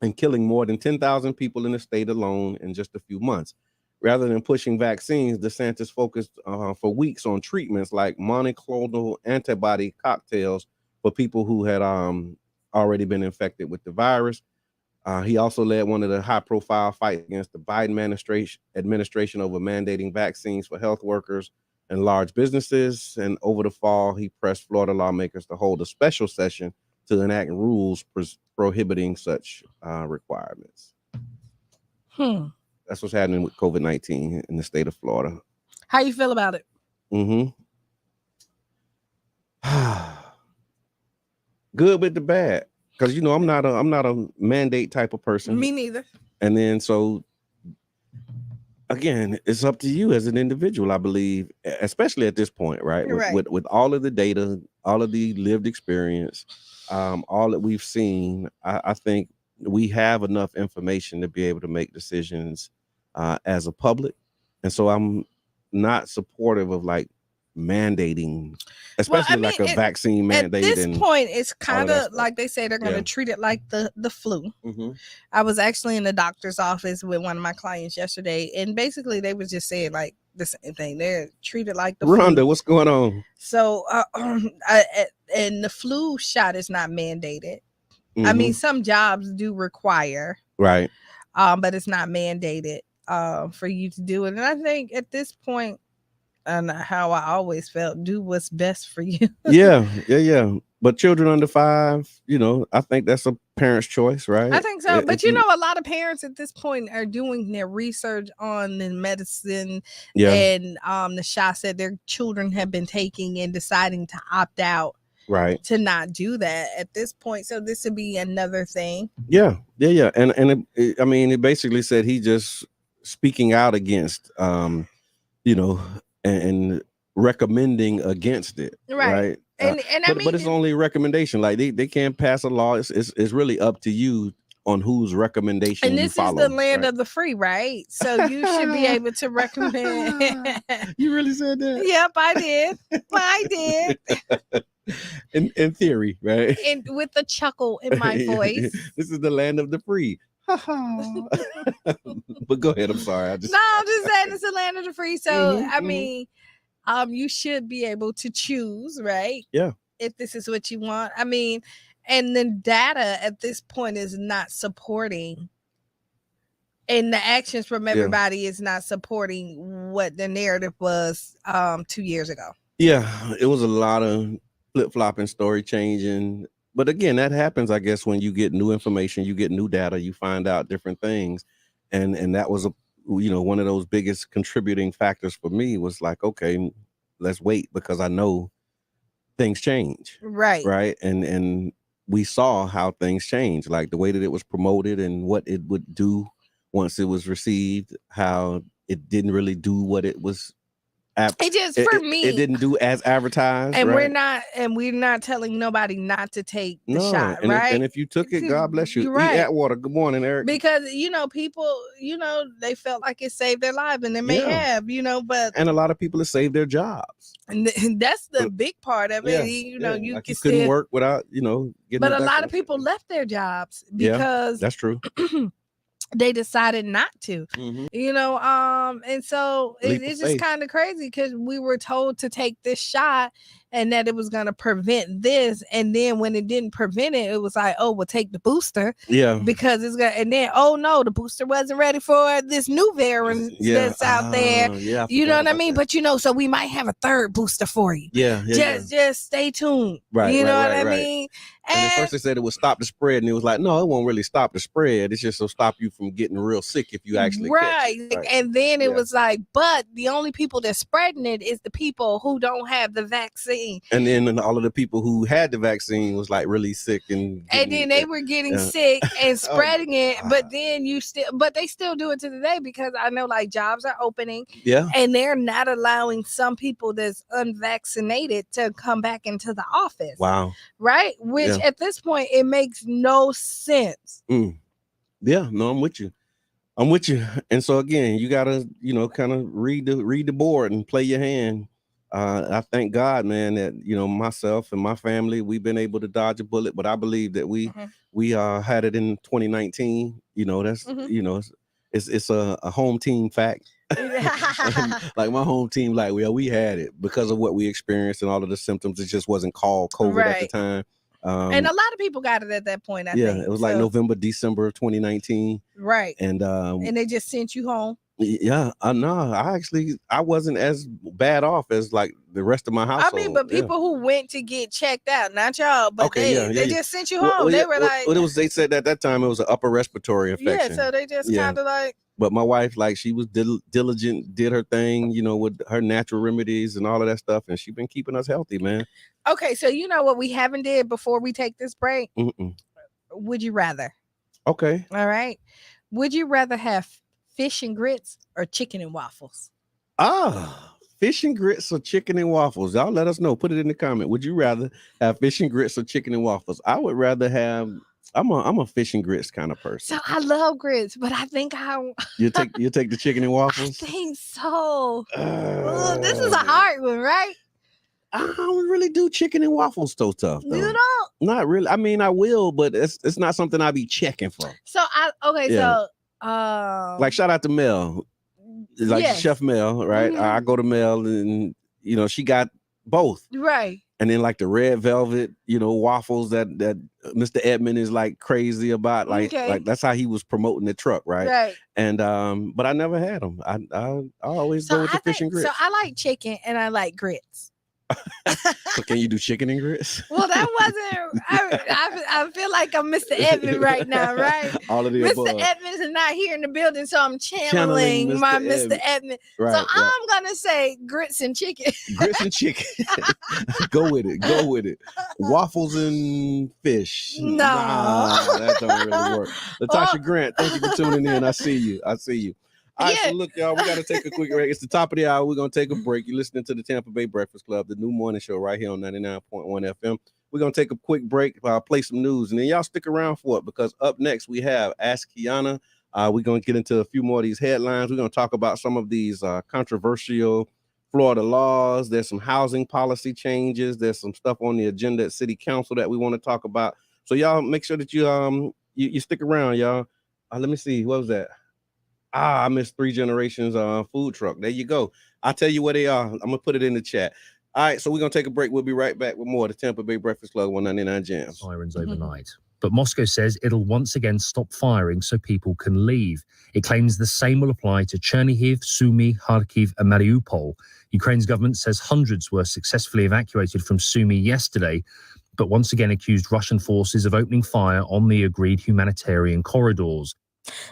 and killing more than 10,000 people in the state alone in just a few months. Rather than pushing vaccines, DeSantis focused for weeks on treatments like monoclonal antibody cocktails for people who had already been infected with the virus. He also led one of the high-profile fights against the Biden administration over mandating vaccines for health workers and large businesses. And over the fall, he pressed Florida lawmakers to hold a special session to enact rules prohibiting such requirements. That's what's happening with COVID-19 in the state of Florida. How you feel about it? Good with the bad, because I'm not a mandate type of person. Me neither. And then so again, it's up to you as an individual, I believe, especially at this point, right? With all of the data, all of the lived experience, all that we've seen, I think we have enough information to be able to make decisions as a public. And so I'm not supportive of like mandating, especially a vaccine mandate. At this point, it's kind of like they say they're going to treat it like the flu. I was actually in the doctor's office with one of my clients yesterday, and basically they was just saying like the same thing. They're treated like the Rhonda, flu. what's going on? So, and the flu shot is not mandated. I mean, some jobs do require, right? But it's not mandated for you to do it. And I think at this point, and how I always felt, do what's best for you. Yeah. But children under 5, I think that's a parent's choice, right? I think so. But a lot of parents at this point are doing their research on the medicine and the shots that their children have been taking and deciding to opt out. Right. To not do that at this point. So this would be another thing. Yeah. And it basically said he just speaking out against, and recommending against it. Right. But it's only a recommendation. Like they can't pass a law. It's really up to you on whose recommendation. And this you follow, is the land of the free, right? So you should be able to recommend. You really said that? Yep, I did. In theory, right? And with a chuckle in my voice. This is the land of the free. But go ahead. I'm sorry. I'm just saying it's the land of the free. So I mean, you should be able to choose, right? Yeah. If this is what you want. I mean, and the data at this point is not supporting, and the actions from everybody is not supporting what the narrative was 2 years ago. Yeah, it was a lot of flip-flopping, story changing. But again, that happens, I guess, when you get new information, you get new data, you find out different things. And that was one of those biggest contributing factors for me was like, okay, let's wait, because I know things change. Right. And we saw how things change, like the way that it was promoted and what it would do once it was received, how it didn't really do what it was It just for me, it didn't do as advertised, and right? we're not telling nobody not to take the No, shot, and right? if you took it, God bless you. You're right. Eat Atwater. Good morning, Eric. Because people, they felt like it saved their life, and it may have, but and a lot of people have saved their jobs. And that's the big part of it. You like can you couldn't still work without, getting. But a lot of people left their jobs because that's true. they decided not to, and so it's just kind of crazy because we were told to take this shot and that it was going to prevent this, and then when it didn't prevent it, it was like, oh, we'll take the booster, because it's gonna, and then, oh no, the booster wasn't ready for this new variant that's out there, you know what I mean? But so we might have a third booster for you. Just stay tuned, right? You know what I mean? And at first they said it would stop the spread, and it was like, no, it won't really stop the spread. It's just to stop you from getting real sick if you actually catch it. Right. And then it was like, but the only people that's spreading it is the people who don't have the vaccine. And then all of the people who had the vaccine was like really sick, and then they were getting sick and spreading it. But then they still do it to today, because I know like jobs are opening, and they're not allowing some people that's unvaccinated to come back into the office. Wow. Right? Which at this point it makes no sense. Yeah, no, I'm with you. And so again, you gotta, kind of read the board and play your hand. I thank God, man, that myself and my family, we've been able to dodge a bullet, but I believe that we had it in 2019. That's it's a home team fact. Like my home team, like we had it because of what we experienced and all of the symptoms. It just wasn't called COVID at the time. And a lot of people got it at that point. I think it was like November, December of 2019. Right. And they just sent you home. Yeah, no, I wasn't as bad off as like the rest of my household. I mean, but people who went to get checked out, not y'all, but they just sent you home. They were like, they said at that time it was an upper respiratory infection. Yeah, so they just kind of like. But my wife, like, she was diligent, did her thing, with her natural remedies and all of that stuff, and she's been keeping us healthy, man. Okay, so you know what we haven't did before we take this break? Would you rather? Okay. All right. Would you rather have fish and grits or chicken and waffles? Fish and grits or chicken and waffles? Y'all let us know. Put it in the comment. Would you rather have fish and grits or chicken and waffles? I would rather have. I'm a fish and grits kind of person. So I love grits, but I think you take the chicken and waffles. I think so. This is a hard one, right? I don't really do chicken and waffles so tough. Though. You don't? Not really. I mean, I will, but it's not something I be checking for. So like shout out to Mel, like Chef Mel, right? I go to Mel, and she got both, right? And then like the red velvet, waffles that Mr. Edmond is like crazy about, like that's how he was promoting the truck, right? Right. And but I never had them. I always go with the fish and grits. So I like chicken and I like grits. So can you do chicken and grits? Well, that wasn't. I feel like I'm Mr. Edmond right now, right? All of the Mr. above. Edmonds is not here in the building, so I'm channeling Mr. Edmond. Right, so I'm gonna say grits and chicken. Grits and chicken. Go with it. Waffles and fish. No, that don't really work. Latasha Grant, thank you for tuning in. I see you. All right, so look, y'all, we got to take a quick break. It's the top of the hour. We're going to take a break. You're listening to the Tampa Bay Breakfast Club, the new morning show right here on 99.1 FM. We're going to take a quick break, play some news, and then y'all stick around for it, because up next we have Ask Qiana. We're going to get into a few more of these headlines. We're going to talk about some of these controversial Florida laws. There's some housing policy changes. There's some stuff on the agenda at City Council that we want to talk about. So y'all make sure that you stick around, y'all. Let me see. What was that? I missed 3 Generations food truck. There you go. I'll tell you where they are. I'm going to put it in the chat. All right, so we're going to take a break. We'll be right back with more of the Tampa Bay Breakfast Club 199 Jams. Sirens overnight. But Moscow says it'll once again stop firing so people can leave. It claims the same will apply to Chernihiv, Sumy, Kharkiv and Mariupol. Ukraine's government says hundreds were successfully evacuated from Sumy yesterday, but once again accused Russian forces of opening fire on the agreed humanitarian corridors.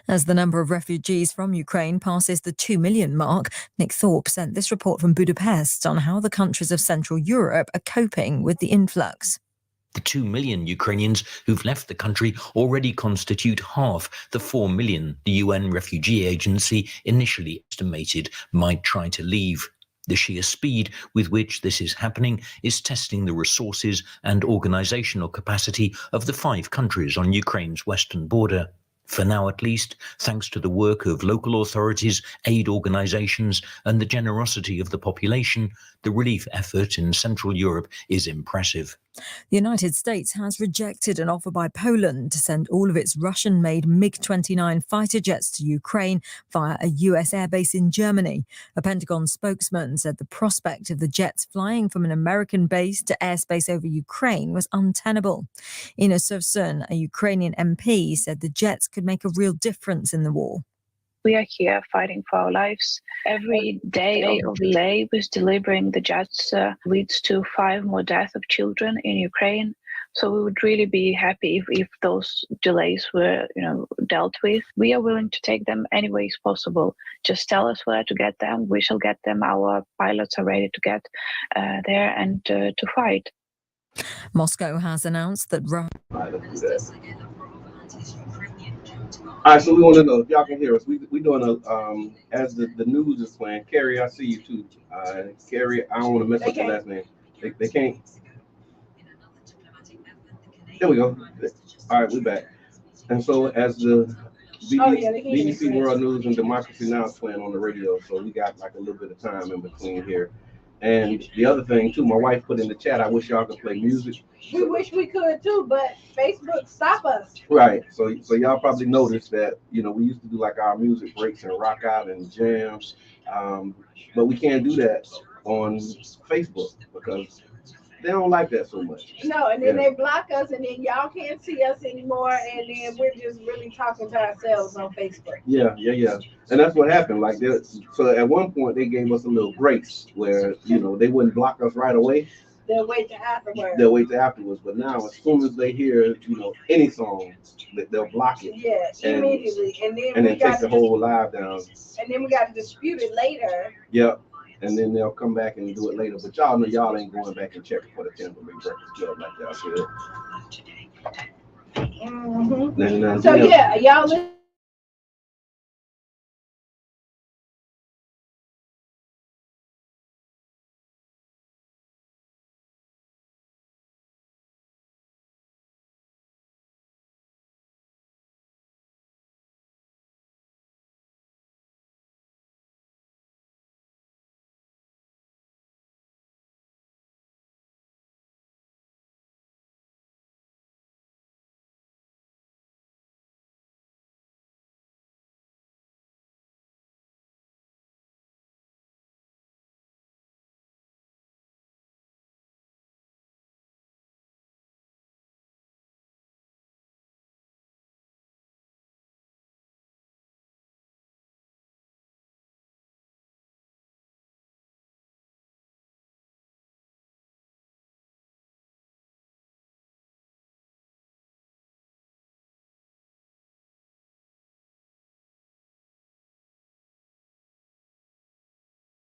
As the number of refugees from Ukraine passes the 2 million mark, Nick Thorpe sent this report from Budapest on how the countries of Central Europe are coping with the influx. The 2 million Ukrainians who've left the country already constitute half the 4 million the UN Refugee Agency initially estimated might try to leave. The sheer speed with which this is happening is testing the resources and organizational capacity of the 5 countries on Ukraine's western border. For now, at least, thanks to the work of local authorities, aid organizations, and the generosity of the population, the relief effort in Central Europe is impressive. The United States has rejected an offer by Poland to send all of its Russian-made MiG-29 fighter jets to Ukraine via a US airbase in Germany. A Pentagon spokesman said the prospect of the jets flying from an American base to airspace over Ukraine was untenable. Ina Sovsun, a Ukrainian MP, said the jets could make a real difference in the war. We are here fighting for our lives. Every day of delay with delivering the jets leads to 5 more deaths of children in Ukraine. So we would really be happy if those delays were, dealt with. We are willing to take them any ways possible. Just tell us where to get them. We shall get them. Our pilots are ready to get there and to fight. Moscow has announced that All right, so we want to know if y'all can hear us. We doing a as the news is playing. Carrie, I see you too. Carrie, I don't want to mess up your last name. They can't. There we go. All right, we back. And so as the BBC World News and Democracy Now! Is playing on the radio, so we got like a little bit of time in between here. And the other thing too, my wife put in the chat, I wish y'all could play music. We wish we could too, but Facebook stop us. Right. So y'all probably noticed that, we used to do like our music breaks and rock out and jams. But we can't do that on Facebook because they don't like that so much. No, and then they block us, and then y'all can't see us anymore, and then we're just really talking to ourselves on Facebook. Yeah. And that's what happened. Like, so at one point they gave us a little grace where, they wouldn't block us right away. They'll wait till afterwards. But now, as soon as they hear, any song, they'll block it. Yeah, immediately. And then take the whole live down. And then we got to dispute it later. Yep. And then they'll come back and do it later. But y'all know y'all ain't going back and checking for the Tampa Bay Breakfast Club like y'all should. Mm-hmm. So yeah, y'all listen.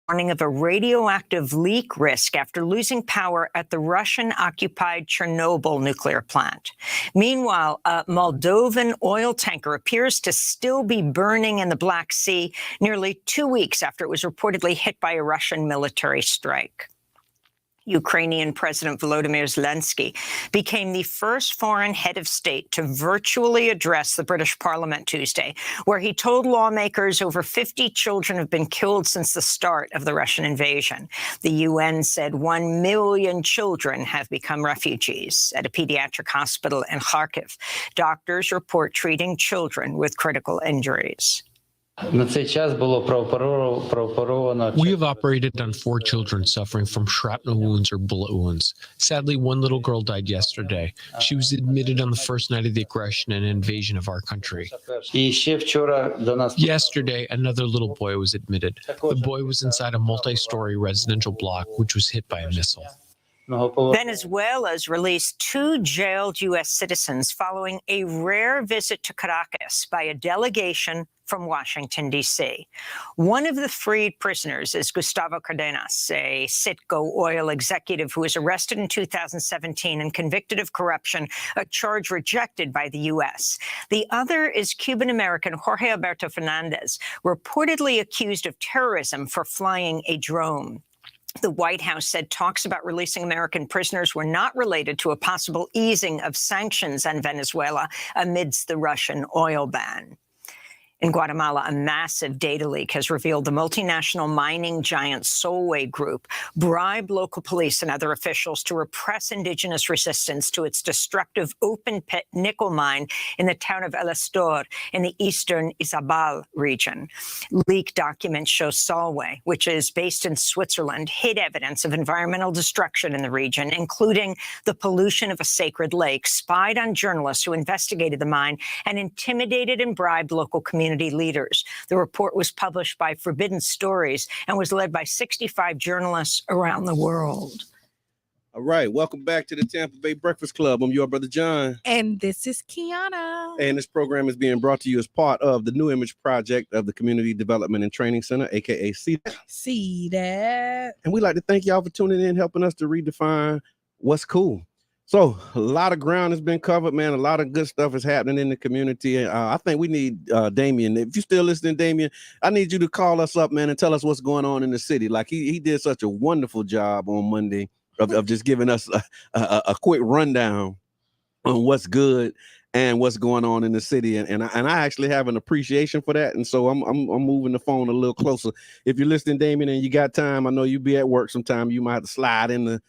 Warning of a radioactive leak risk after losing power at the Russian-occupied Chernobyl nuclear plant. Meanwhile, a Moldovan oil tanker appears to still be burning in the Black Sea nearly 2 weeks after it was reportedly hit by a Russian military strike. Ukrainian President Volodymyr Zelensky became the first foreign head of state to virtually address the British Parliament Tuesday, where he told lawmakers over 50 children have been killed since the start of the Russian invasion. The UN said 1 million children have become refugees at a pediatric hospital in Kharkiv. Doctors report treating children with critical injuries. We have operated on 4 children suffering from shrapnel wounds or bullet wounds. Sadly, one little girl died yesterday. She was admitted on the first night of the aggression and invasion of our country. Yesterday, another little boy was admitted. The boy was inside a multi-story residential block which was hit by a missile. Venezuela's released 2 jailed U.S. citizens following a rare visit to Caracas by a delegation from Washington, D.C. One of the freed prisoners is Gustavo Cardenas, a Citgo oil executive who was arrested in 2017 and convicted of corruption, a charge rejected by the U.S. The other is Cuban-American Jorge Alberto Fernandez, reportedly accused of terrorism for flying a drone. The White House said talks about releasing American prisoners were not related to a possible easing of sanctions on Venezuela amidst the Russian oil ban. In Guatemala, a massive data leak has revealed the multinational mining giant Solway Group bribed local police and other officials to repress indigenous resistance to its destructive open-pit nickel mine in the town of El Astor in the eastern Izabal region. Leaked documents show Solway, which is based in Switzerland, hid evidence of environmental destruction in the region, including the pollution of a sacred lake, spied on journalists who investigated the mine, and intimidated and bribed local communities leaders. The report was published by Forbidden Stories and was led by 65 journalists around the world. All right, welcome back to the Tampa Bay Breakfast Club. I'm your brother John. And this is Qiana. And this program is being brought to you as part of the New Image Project of the Community Development and Training Center, aka CDAT. CDAT. And we'd like to thank y'all for tuning in, helping us to redefine what's cool. So a lot of ground has been covered, man. A lot of good stuff is happening in the community. I think we need Damien. If you're still listening, Damien, I need you to call us up, man, and tell us what's going on in the city. Like he did such a wonderful job on Monday of just giving us a quick rundown on what's good and what's going on in the city. And I actually have an appreciation for that. And so I'm moving the phone a little closer. If you're listening, Damien, and you got time, I know you be at work sometime. You might have to slide in the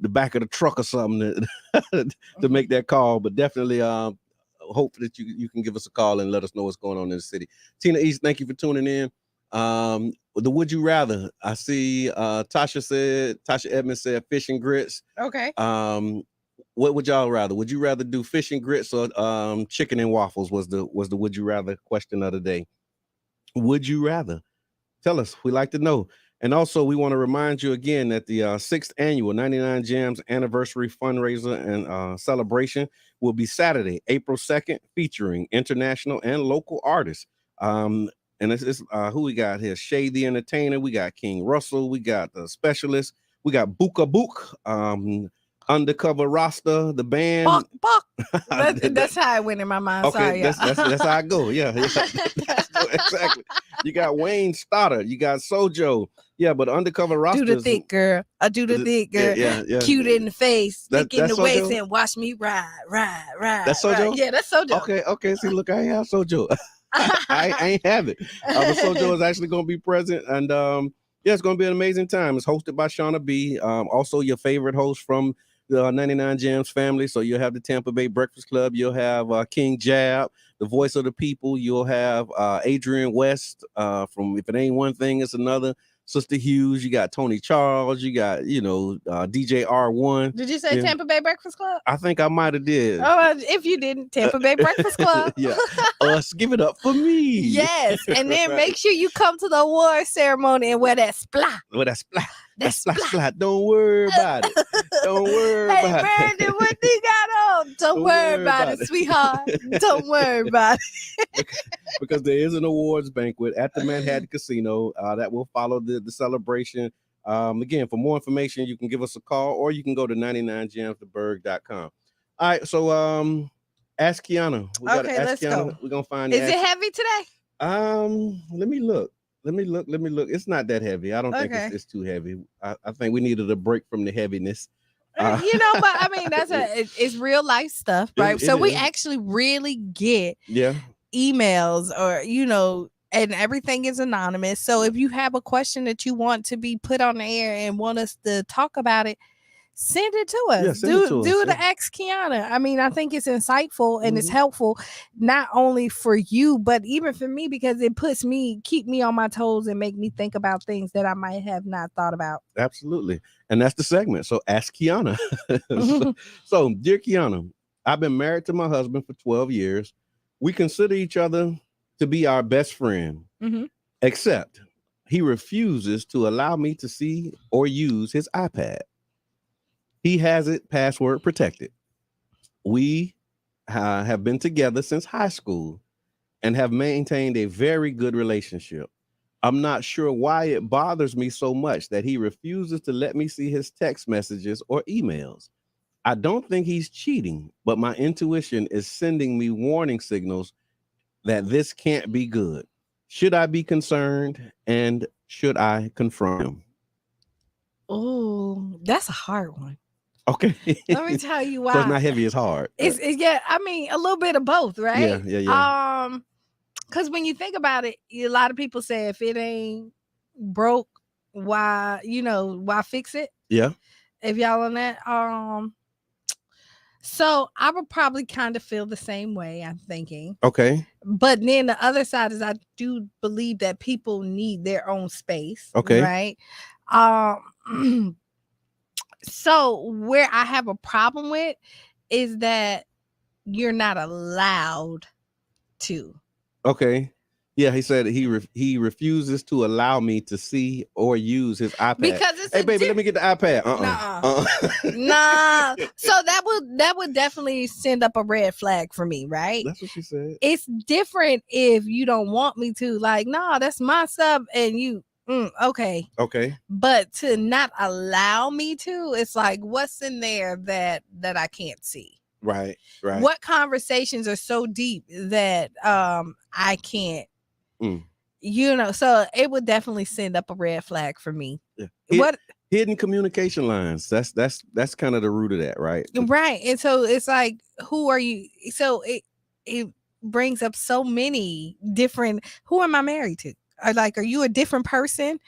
back of the truck or something to make that call. But definitely hope that you can give us a call and let us know what's going on in the city. Tina East, thank you for tuning in. The Would You Rather. I see Tasha Edmonds said fish and grits. Okay. What would y'all rather? Would you rather do fish and grits or chicken and waffles was the Would You Rather question of the day. Would you rather? Tell us. We like to know. And also, we want to remind you again that the 6th annual 99 Gems anniversary fundraiser and celebration will be Saturday, April 2nd, featuring international and local artists. And it's who we got here? Shay the Entertainer. We got King Russell. We got the Specialist. We got Buka Book. Undercover Rasta, the band. Buck. That's how it went in my mind. Okay, sorry, that's how I go. Yeah. Exactly. You got Wayne Stoddard. You got Sojo. Yeah, but Undercover Rasta. Do the thick girl. I do the thick girl. Yeah. Cute in the face, thick in the Sojo? waist, and watch me ride. That's Sojo? Ride. Yeah, that's Sojo. Okay. See, look, I ain't have Sojo. I ain't have it. But Sojo is actually going to be present, and it's going to be an amazing time. It's hosted by Shauna B. Also, your favorite host from the 99 Gems family. So you'll have the Tampa Bay Breakfast Club. You'll have King Jab, the voice of the people. You'll have Adrian West from If It Ain't One Thing, It's Another. Sister Hughes. You got Tony Charles. You got, DJ R1. Did you say Tampa Bay Breakfast Club? I think I might have did. Oh, if you didn't, Tampa Bay Breakfast Club. Yeah. Give it up for me. Yes. And then make sure you come to the award ceremony and wear that splat. That splat. Don't worry about it. Don't worry hey, about Brandon, it. what you got on? Don't worry about it, sweetheart. Don't worry about it. Because there is an awards banquet at the Manhattan Casino that will follow the celebration. Again, for more information, you can give us a call or you can go to 99gemstheberg.com. All right, so ask Qiana. Let's go. We're gonna find. Is it heavy today? Let me look. It's not that heavy. I don't think it's too heavy. I think we needed a break from the heaviness. But I mean, it's real life stuff, right? So we actually really get emails or, and everything is anonymous. So if you have a question that you want to be put on the air and want us to talk about it, send it to us. Do the Ask Qiana. I mean, I think it's insightful and it's helpful, not only for you, but even for me, because it keep me on my toes and make me think about things that I might have not thought about. Absolutely. And that's the segment. So Ask Qiana. So, dear Qiana, I've been married to my husband for 12 years. We consider each other to be our best friend, except he refuses to allow me to see or use his iPad. He has it password protected. We have been together since high school and have maintained a very good relationship. I'm not sure why it bothers me so much that he refuses to let me see his text messages or emails. I don't think he's cheating, but my intuition is sending me warning signals that this can't be good. Should I be concerned, and should I confront him? Oh, that's a hard one. Okay. Let me tell you why. So it's not heavy, it's hard. It's yeah, I mean, a little bit of both, right? Yeah. Because when you think about it, a lot of people say if it ain't broke, why fix it? Yeah. If y'all on that, so I would probably kind of feel the same way, I'm thinking. Okay. But then the other side is I do believe that people need their own space. Okay. Right. So where I have a problem with is that you're not allowed to. Okay. Yeah, he said he refuses to allow me to see or use his iPad. Because it's hey, baby, let me get the iPad. Nah. So that would definitely send up a red flag for me, right? That's what she said. It's different if you don't want me to. Like, nah, that's my stuff, and you. Okay. But to not allow me to, it's like, what's in there that I can't see? Right. What conversations are so deep that I can't, so it would definitely send up a red flag for me. Yeah. Hidden communication lines. That's kind of the root of that, right? Right. And so it's like, who are you? So it brings up so many different, who am I married to? Are you a different person?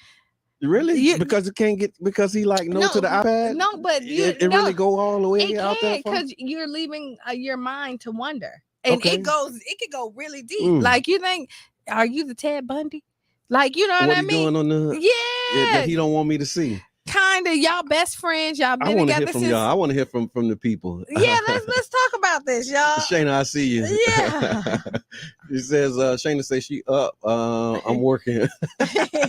Really? Because it can't get, because he like no to the iPad? No, but it really go all the way out there? Because you're leaving your mind to wonder. And it could go really deep. Like, you think, are you the Ted Bundy? Like, you know what I mean? Doing on the, that he don't want me to see. Kind of, y'all best friends. Y'all been together since. Y'all. I want to hear from the people. Yeah, let's talk about this, y'all. Shayna, I see you. Yeah. She says, Shayna says she up. I'm working.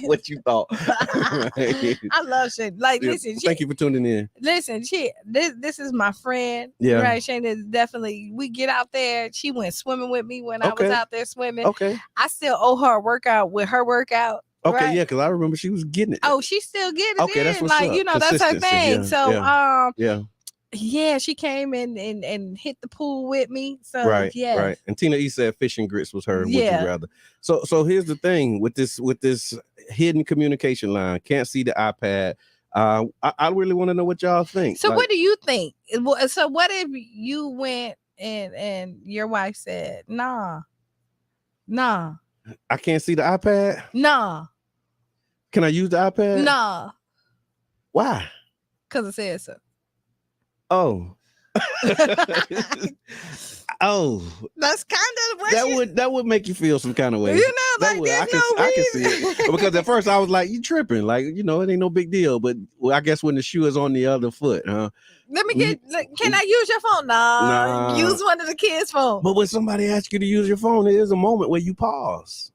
What you thought? I love Shayna. Like, listen. Thank you for tuning in. Listen, this is my friend. Yeah. Right. Shayna is definitely, we get out there. She went swimming with me when I was out there swimming. Okay. I still owe her a workout with her workout. Okay, right? Yeah, because I remember she was getting it. Oh, she still getting it. Okay, that's what's like, up. That's her thing. Yeah. She came in and hit the pool with me. So right. And Tina E said fish and grits was her. Yeah. Would you rather? So here's the thing with this hidden communication line. Can't see the iPad. I really want to know what y'all think. So what do you think? So what if you went and your wife said, nah, I can't see the iPad? Nah. Can I use the iPad? Nah. Why? Because it says so. Oh. Oh. That's kind of what that would make you feel some kind of way. Like I can see it. Because at first I was like, you tripping. Like, it ain't no big deal. But I guess when the shoe is on the other foot, huh? Let me can I use your phone? Nah. Use one of the kids' phone. But when somebody asks you to use your phone, there is a moment where you pause.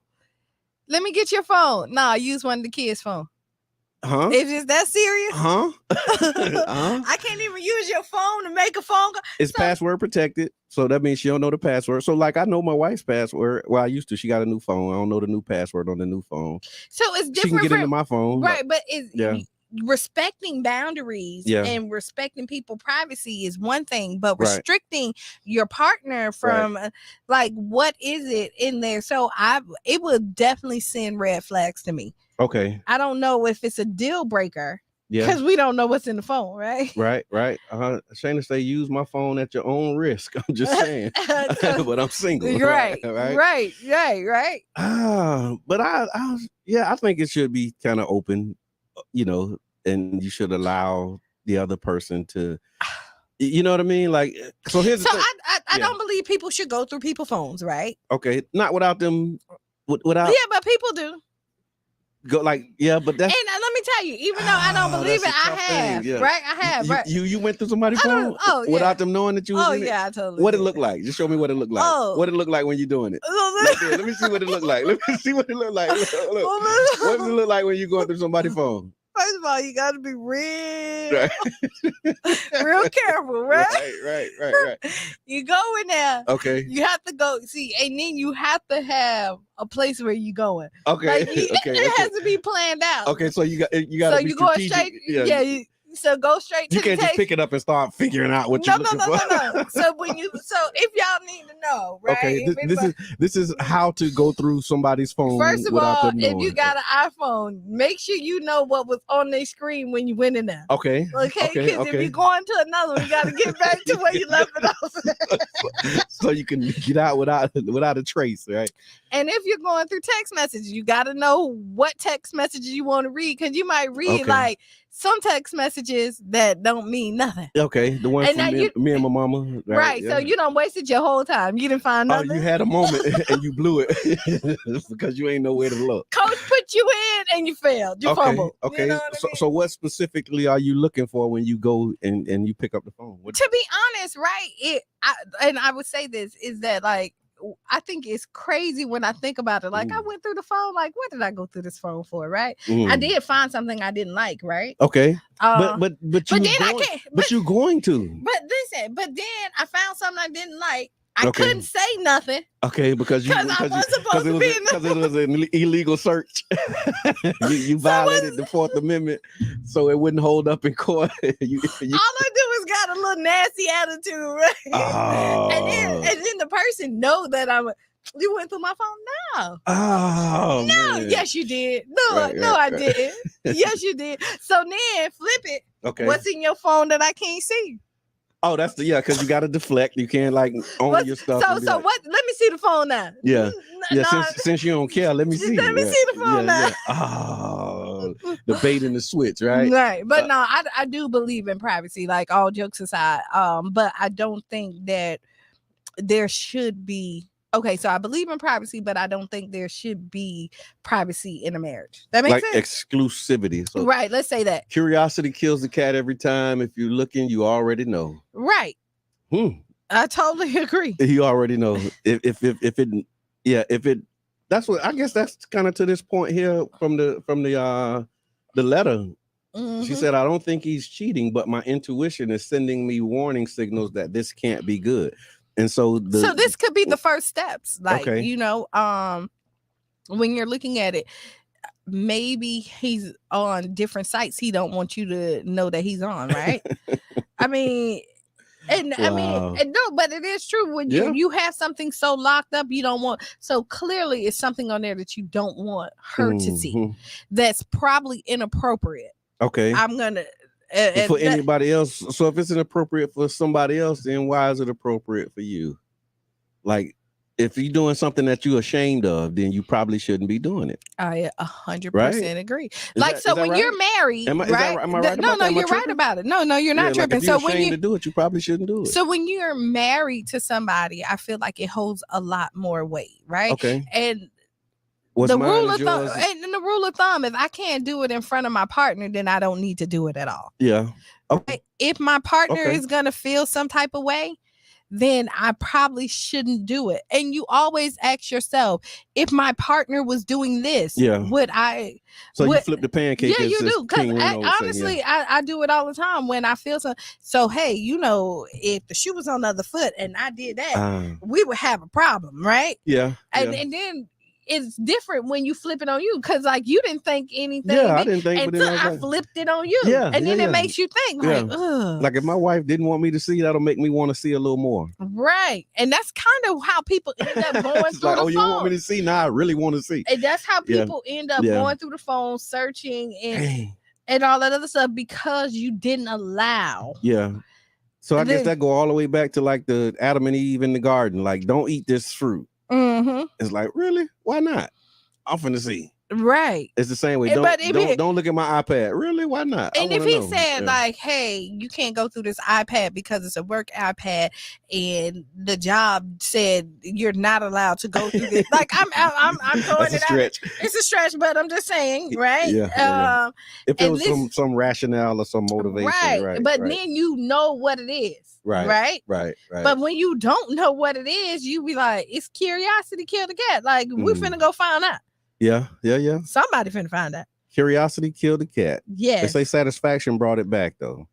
Let me get your phone. Nah, use one of the kids' phone. Huh? Is that serious? Huh? I can't even use your phone to make a phone call. It's password protected, so that means she don't know the password. So, like, I know my wife's password. Well, I used to. She got a new phone. I don't know the new password on the new phone. So it's different. She can get into my phone, right? But respecting boundaries and respecting people's privacy is one thing, but restricting your partner from like, what is it in there? So it would definitely send red flags to me. Okay. I don't know if it's a deal breaker. Yeah. Because we don't know what's in the phone, right? Right. Shayna say, use my phone at your own risk. I'm just saying. But I'm single. Right. But I think it should be kind of open, and you should allow the other person to, you know what I mean? Like, so here's the thing. I don't believe people should go through people's phones, right? Okay. Not without them. Without. Yeah, but people do. But that's. And let me tell you, even though I don't believe it, I have. Yeah. Right? I have. Right? You went through somebody's phone without them knowing that you was in it? I totally. What it look like? Just show me what it look like. What it look like when you're doing it. Let me see what it look like. Let me see what it look like. Look. What does it look like when you're going through somebody's phone? First of all, you got to be real, real careful, right? Right. You go in there. Okay. You have to go see, and then you have to have a place where you going. Okay. Like, it has to be planned out. Okay, so you got to So be you going strategic. straight? So go straight to you the can't text. just pick it up and start figuring out what you're looking for. No. So if y'all need to know, right? Okay, this is how to go through somebody's phone. First of without all, them if knowing. you got an iPhone, make sure you know what was on their screen when you went in there. Okay. Because if you're going to another one, you got to get back to where you left it off. So you can get out without a trace, right? And if you're going through text messages, you got to know what text messages you want to read, because you might read like some text messages that don't mean nothing. Okay, the one from me and my mama. Right. Yeah. So you done wasted your whole time. You didn't find nothing. You had a moment and you blew it because you ain't know where to look. Coach put you in and you failed. You fumbled. Okay. You know what I mean? So what specifically are you looking for when you go and you pick up the phone? To be honest, right? I would say this is that, like, I think it's crazy when I think about it. Like, I went through the phone. Like, what did I go through this phone for? Right? I did find something I didn't like. Right? Okay. But you're going to. But listen. But then I found something I didn't like. I couldn't say nothing. Okay, because it was an illegal search. you violated the Fourth Amendment, so it wouldn't hold up in court. All I do is got a little nasty attitude, right? Oh. And then the person know that you went through my phone. No. Oh, no. Man. Yes, you did. No, I didn't. Yes, you did. So then flip it. Okay. What's in your phone that I can't see? Oh, that's because you got to deflect. You can't own your stuff. So what? Let me see the phone now. Yeah. Since you don't care, let me see. Let me see the phone now. Oh, the bait and the switch, right? Right. But no, I do believe in privacy. Like, all jokes aside, but I don't think that there should be. Okay, so I believe in privacy, but I don't think there should be privacy in a marriage. That makes sense. Exclusivity. So right. Let's say that. Curiosity kills the cat every time. If you're looking, you already know. Right. I totally agree. You already know. If it. That's what I guess. That's kind of to this point here from the letter. She said, I don't think he's cheating, but my intuition is sending me warning signals that this can't be good. And so this could be the first steps. Like, when you're looking at it, maybe he's on different sites he don't want you to know that he's on, right? I mean, but it is true when you have something so locked up, you don't want. So clearly it's something on there that you don't want her to see. That's probably inappropriate. Okay. I'm gonna for anybody else. So if it's inappropriate for somebody else, then why is it appropriate for you? Like, if you're doing something that you're ashamed of, then you probably shouldn't be doing it. I 100% agree. When right? you're married, am I right? No, you're right about it. No, you're not tripping. If you're ashamed to do it, you probably shouldn't do it. So when you're married to somebody, I feel like it holds a lot more weight, right? Okay. And the rule of thumb, if I can't do it in front of my partner, then I don't need to do it at all. Yeah. Okay. If my partner is gonna feel some type of way, then I probably shouldn't do it. And you always ask yourself, if my partner was doing this, would I? So you flip the pancake. Yeah, you do. Because honestly, I do it all the time when I feel so. So hey, if the shoe was on the other foot and I did that, we would have a problem, right? Yeah. And then it's different when you flip it on you, because like you didn't think anything. Yeah, I didn't think. Until I flipped it on you. Yeah, and then it makes you think like, ugh. Like if my wife didn't want me to see, that'll make me want to see a little more. Right, and that's kind of how people end up going through the phone. You want me to see? Now I really want to see. And that's how people end up going through the phone, searching and all that other stuff, because you didn't allow. Yeah. So I guess that go all the way back to like the Adam and Eve in the garden. Like, don't eat this fruit. It's like, really? Why not? I'm finna see. Right. It's the same way. Don't look at my iPad. Really? Why not? And if he said like, hey, you can't go through this iPad because it's a work iPad, and the job said you're not allowed to go through this. Like I'm throwing it out. It's a stretch, but I'm just saying, right? Yeah. If there was some rationale or some motivation, right? But then you know what it is. Right. But when you don't know what it is, you be like, it's curiosity killed the cat. Like, we finna go find out. Yeah. Somebody finna find out. Curiosity killed the cat. Yes. They say satisfaction brought it back, though.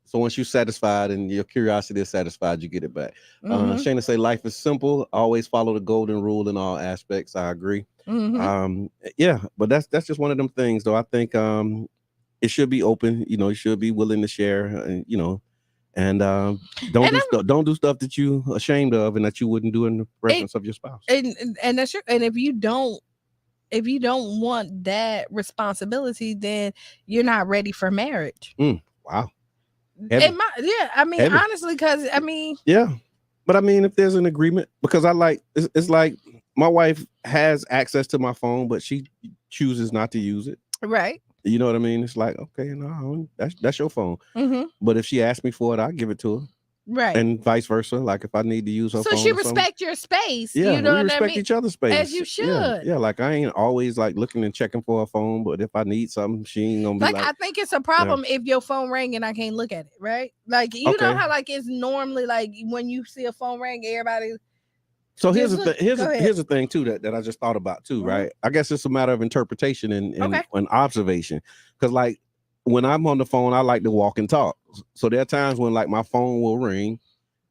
So once you're satisfied and your curiosity is satisfied, you get it back. Shayna say life is simple. Always follow the golden rule in all aspects. I agree. Yeah, but that's just one of them things, though. I think it should be open. You know, you should be willing to share. You know, and don't do stuff that you ashamed of and that you wouldn't do in the presence of your spouse. And that's true. And if you don't want that responsibility, then you're not ready for marriage. Wow. I mean, heavy. Honestly, because I mean, yeah, but I mean, if there's an agreement, because it's like my wife has access to my phone, but she chooses not to use it. Right. You know what I mean? It's like, okay, no, that's your phone. But if she asks me for it, I give it to her. Right. And vice versa. Like if I need to use her phone. So she respect your space. Yeah, you know we respect what I mean? each other's space. As you should. Yeah, like I ain't always like looking and checking for a phone, but if I need something, she ain't gonna be like I think it's a problem if your phone ring and I can't look at it, right? Like you know how like it's normally like when you see a phone ring, everybody. So here's the thing too that I just thought about too, right? I guess it's a matter of interpretation and observation. Because like when I'm on the phone, I like to walk and talk. So there are times when like my phone will ring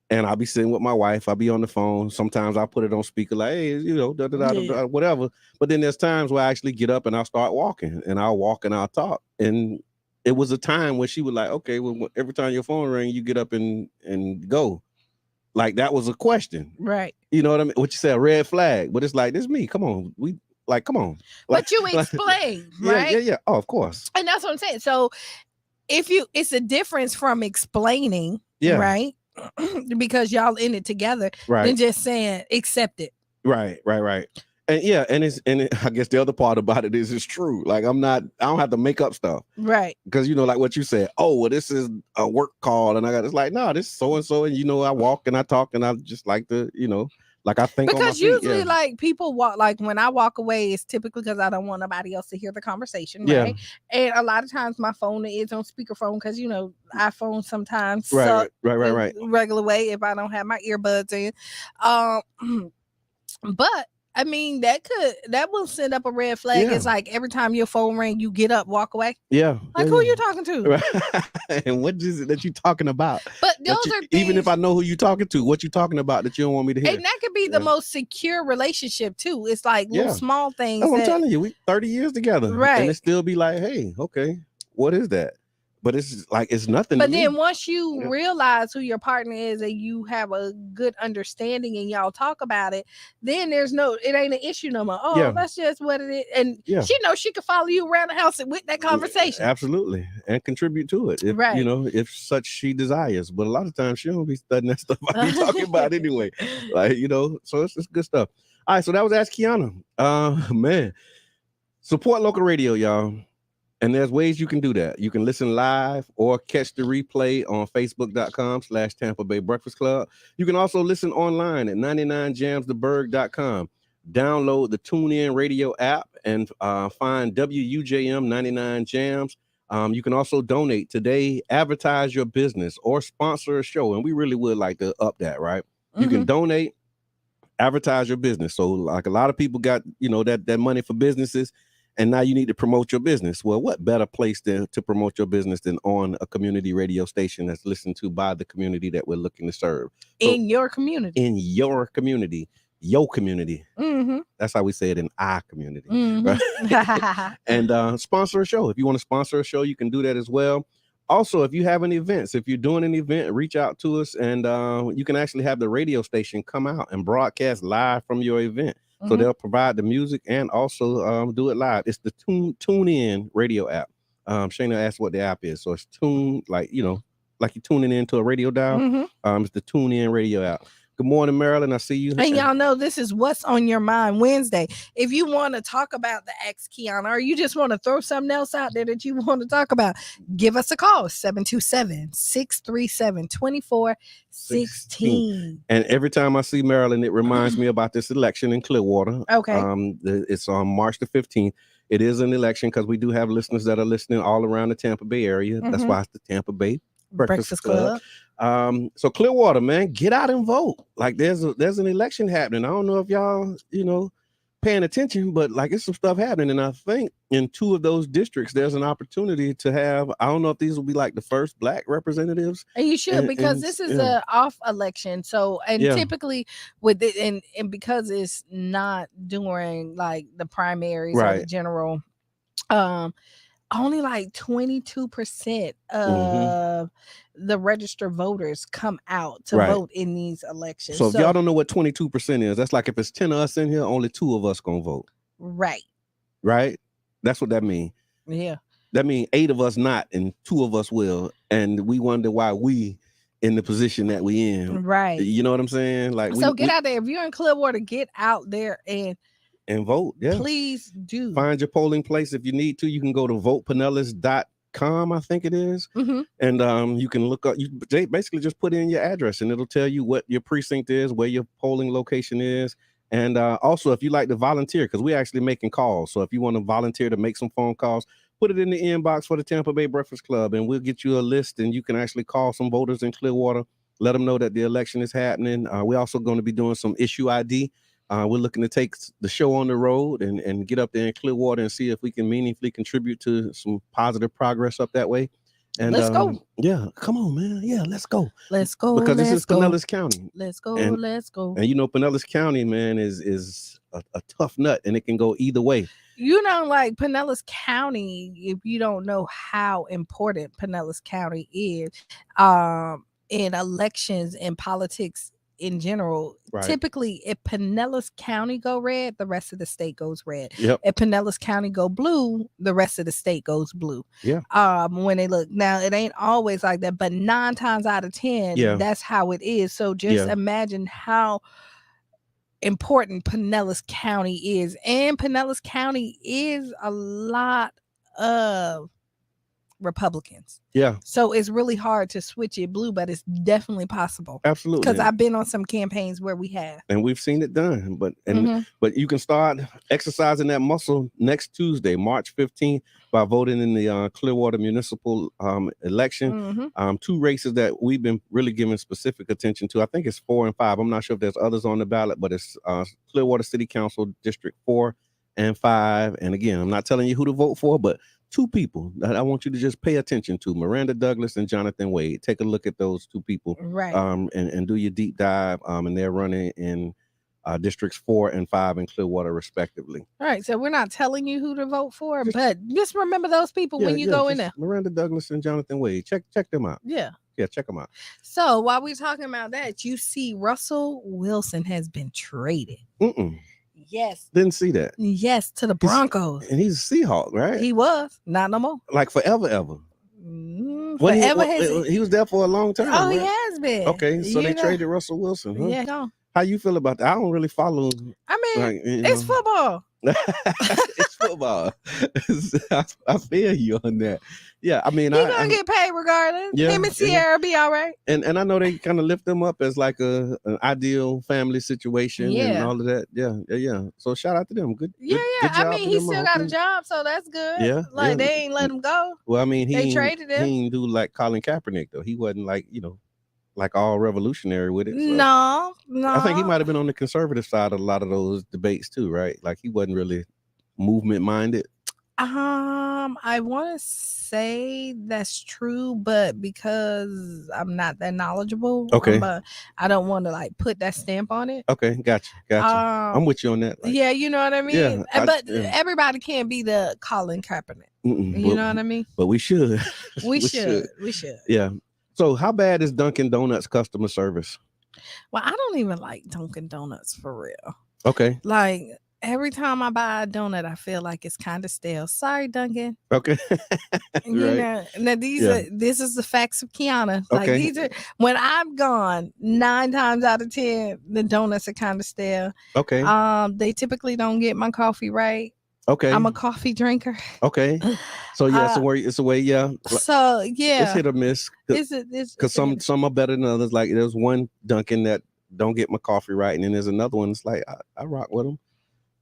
and I'll be sitting with my wife. I'll be on the phone. Sometimes I'll put it on speaker like, hey, you know, whatever. But then there's times where I actually get up and I'll start walking and I'll walk and I'll talk. And it was a time where she was like, okay, well, every time your phone rings, you get up and go. Like that was a question. Right. You know what I mean? What you say, a red flag. But it's like, this is me. Come on. Come on. Like, but you explain, right? Yeah. Oh, of course. And that's what I'm saying. So it's a difference from explaining, right? Because y'all in it together, right? Than just saying accept it. Right. And yeah, and I guess the other part about it is it's true. Like I don't have to make up stuff. Right. Because you know, like what you said, oh, well, this is a work call, and it's like, no, this is so and so, and you know, I walk and I talk and I just like to, you know, like I think because usually like people walk, like when I walk away, it's typically because I don't want nobody else to hear the conversation, right? And a lot of times my phone is on speakerphone because you know iPhone sometimes suck right regular way if I don't have my earbuds in. But I mean that will send up a red flag. It's like every time your phone ring, you get up, walk away. Like who are you talking to? Right. And what is it that you talking about? But those are things, even if I know who you talking to, what you talking about that you don't want me to hear. And that could be the most secure relationship too. It's like little small things. That's what I'm telling you. We 30 years together, right? And it still be like, hey, okay, what is that? But it's like it's nothing. But then once you realize who your partner is and you have a good understanding and y'all talk about it, then it ain't an issue no more. Oh, that's just what it is. And she knows she can follow you around the house with that conversation. Absolutely. And contribute to it. If, you know, if such she desires. But a lot of times she don't be studying that stuff I be talking about anyway. Like, you know, so it's just good stuff. All right, so that was Ask Qiana. Man. Support local radio, y'all. And there's ways you can do that. You can listen live or catch the replay on facebook.com/Tampa Bay Breakfast Club. You can also listen online at 99jamstheberg.com. Download the TuneIn Radio app and find WUJM 99 Jams. You can also donate today, advertise your business or sponsor a show. And we really would like to up that, right? You can donate, advertise your business. So like a lot of people got, you know, that money for businesses. And now you need to promote your business. Well, what better place to promote your business than on a community radio station that's listened to by the community that we're looking to serve? So, in your community. In your community. Your community. That's how we say it in our community. Right? And sponsor a show. If you want to sponsor a show, you can do that as well. Also, if you have any events, if you're doing an event, reach out to us and you can actually have the radio station come out and broadcast live from your event. So they'll provide the music and also do it live. It's the TuneIn radio app. Shayna asked what the app is. So it's Tune, like, you know, like you're tuning into a radio dial. It's the TuneIn radio app. Good morning, Marilyn. I see you. And y'all know this is What's on Your Mind Wednesday. If you want to talk about the Ask Qiana or you just want to throw something else out there that you want to talk about, give us a call, 727-637-2416. And every time I see Marilyn, it reminds me about this election in Clearwater. Okay. It's on March the 15th. It is an election because we do have listeners that are listening all around the Tampa Bay area. That's why it's the Tampa Bay Breakfast Club. So Clearwater, man, get out and vote. Like there's an election happening. I don't know if y'all, you know, paying attention, but like it's some stuff happening. And I think in 2 of those districts, there's an opportunity to have, I don't know if these will be like the first Black representatives. And you should, because this is a off election. So, and typically with it, and because it's not during like the primaries or the general, only like 22% of the registered voters come out to vote in these elections. So if y'all don't know what 22% is, that's like if it's 10 of us in here, only 2 of us gonna vote. Right. That's what that means. Yeah. That means 8 of us not, and 2 of us will. And we wonder why we in the position that we in. Right. You know what I'm saying? Like, so get out there. If you're in Clearwater, get out there and vote. Yeah. Please do. Find your polling place if you need to. You can go to votepinellas.com, I think it is. And you can look up, you basically just put in your address and it'll tell you what your precinct is, where your polling location is. And also, if you like to volunteer, because we're actually making calls. So if you want to volunteer to make some phone calls, put it in the inbox for the Tampa Bay Breakfast Club, and we'll get you a list, and you can actually call some voters in Clearwater, let them know that the election is happening. We're also going to be doing some issue ID. We're looking to take the show on the road and get up there in Clearwater and see if we can meaningfully contribute to some positive progress up that way. And let's go. Yeah, come on, man. Yeah, let's go. Let's go. Because this is Pinellas County. Let's go. Let's go. And you know, Pinellas County, man, is a tough nut, and it can go either way. You know, like Pinellas County, if you don't know how important Pinellas County is in elections and politics in general, typically if Pinellas County go red, the rest of the state goes red. If Pinellas County go blue, the rest of the state goes blue. When they look, now it ain't always like that, but 9 times out of 10, that's how it is. So just imagine how important Pinellas County is. And Pinellas County is a lot of Republicans. So it's really hard to switch it blue, but it's definitely possible. Absolutely. Because I've been on some campaigns where we have. And we've seen it done. But you can start exercising that muscle next Tuesday, March 15th, by voting in the Clearwater municipal election. 2 races that we've been really giving specific attention to. I think it's 4 and 5. I'm not sure if there's others on the ballot, but it's Clearwater City Council District 4 and 5. And again, I'm not telling you who to vote for, but 2 people that I want you to just pay attention to: Miranda Douglas and Jonathan Wade. Take a look at those 2 people, and do your deep dive. And they're running in districts 4 and 5 in Clearwater, respectively. All right, so we're not telling you who to vote for, but just remember those people when you go in there. Miranda Douglas and Jonathan Wade. Check them out. Yeah, check them out. So while we're talking about that, you see, Russell Wilson has been traded. Yes. Didn't see that. Yes, to the Broncos. And he's a Seahawk, right? He was. Not no more. Like forever, ever. He was there for a long time. Oh, right? he has been. Okay, so they traded Russell Wilson. Huh? Yeah. No. How you feel about that? I don't really follow. I mean, it's football. It's football. I feel you on that. Yeah, I mean, he's gonna get paid regardless. Him and Sierra be all right. And I know they kind of lift them up as like an ideal family situation and all of that. Yeah. So shout out to them. Good. Good I mean, he still got a job, so that's good. Yeah. Like they ain't let him go. Well, I mean, they traded him. He didn't do like Colin Kaepernick though. He wasn't like like all revolutionary with it. So. No. I think he might have been on the conservative side of a lot of those debates too, right? Like he wasn't really movement minded. I want to say that's true, but because I'm not that knowledgeable, I don't want to like put that stamp on it. Okay, gotcha. I'm with you on that. Like, yeah, you know what I mean. But everybody can't be the Colin Kaepernick. You know what I mean. But we should. We should. Yeah. So, how bad is Dunkin' Donuts customer service? Well, I don't even like Dunkin' Donuts for real. Okay. Like. Every time I buy a donut, I feel like it's kind of stale. Sorry, Dunkin'. Okay. You know, now this is the facts of Qiana. Like these are when I'm gone, 9 times out of 10, the donuts are kind of stale. Okay. They typically don't get my coffee right. Okay. I'm a coffee drinker. Okay. So it's a way. Yeah. So yeah, it's hit or miss. Because some are better than others. Like there's one Dunkin' that don't get my coffee right, and then there's another one. It's like I rock with them.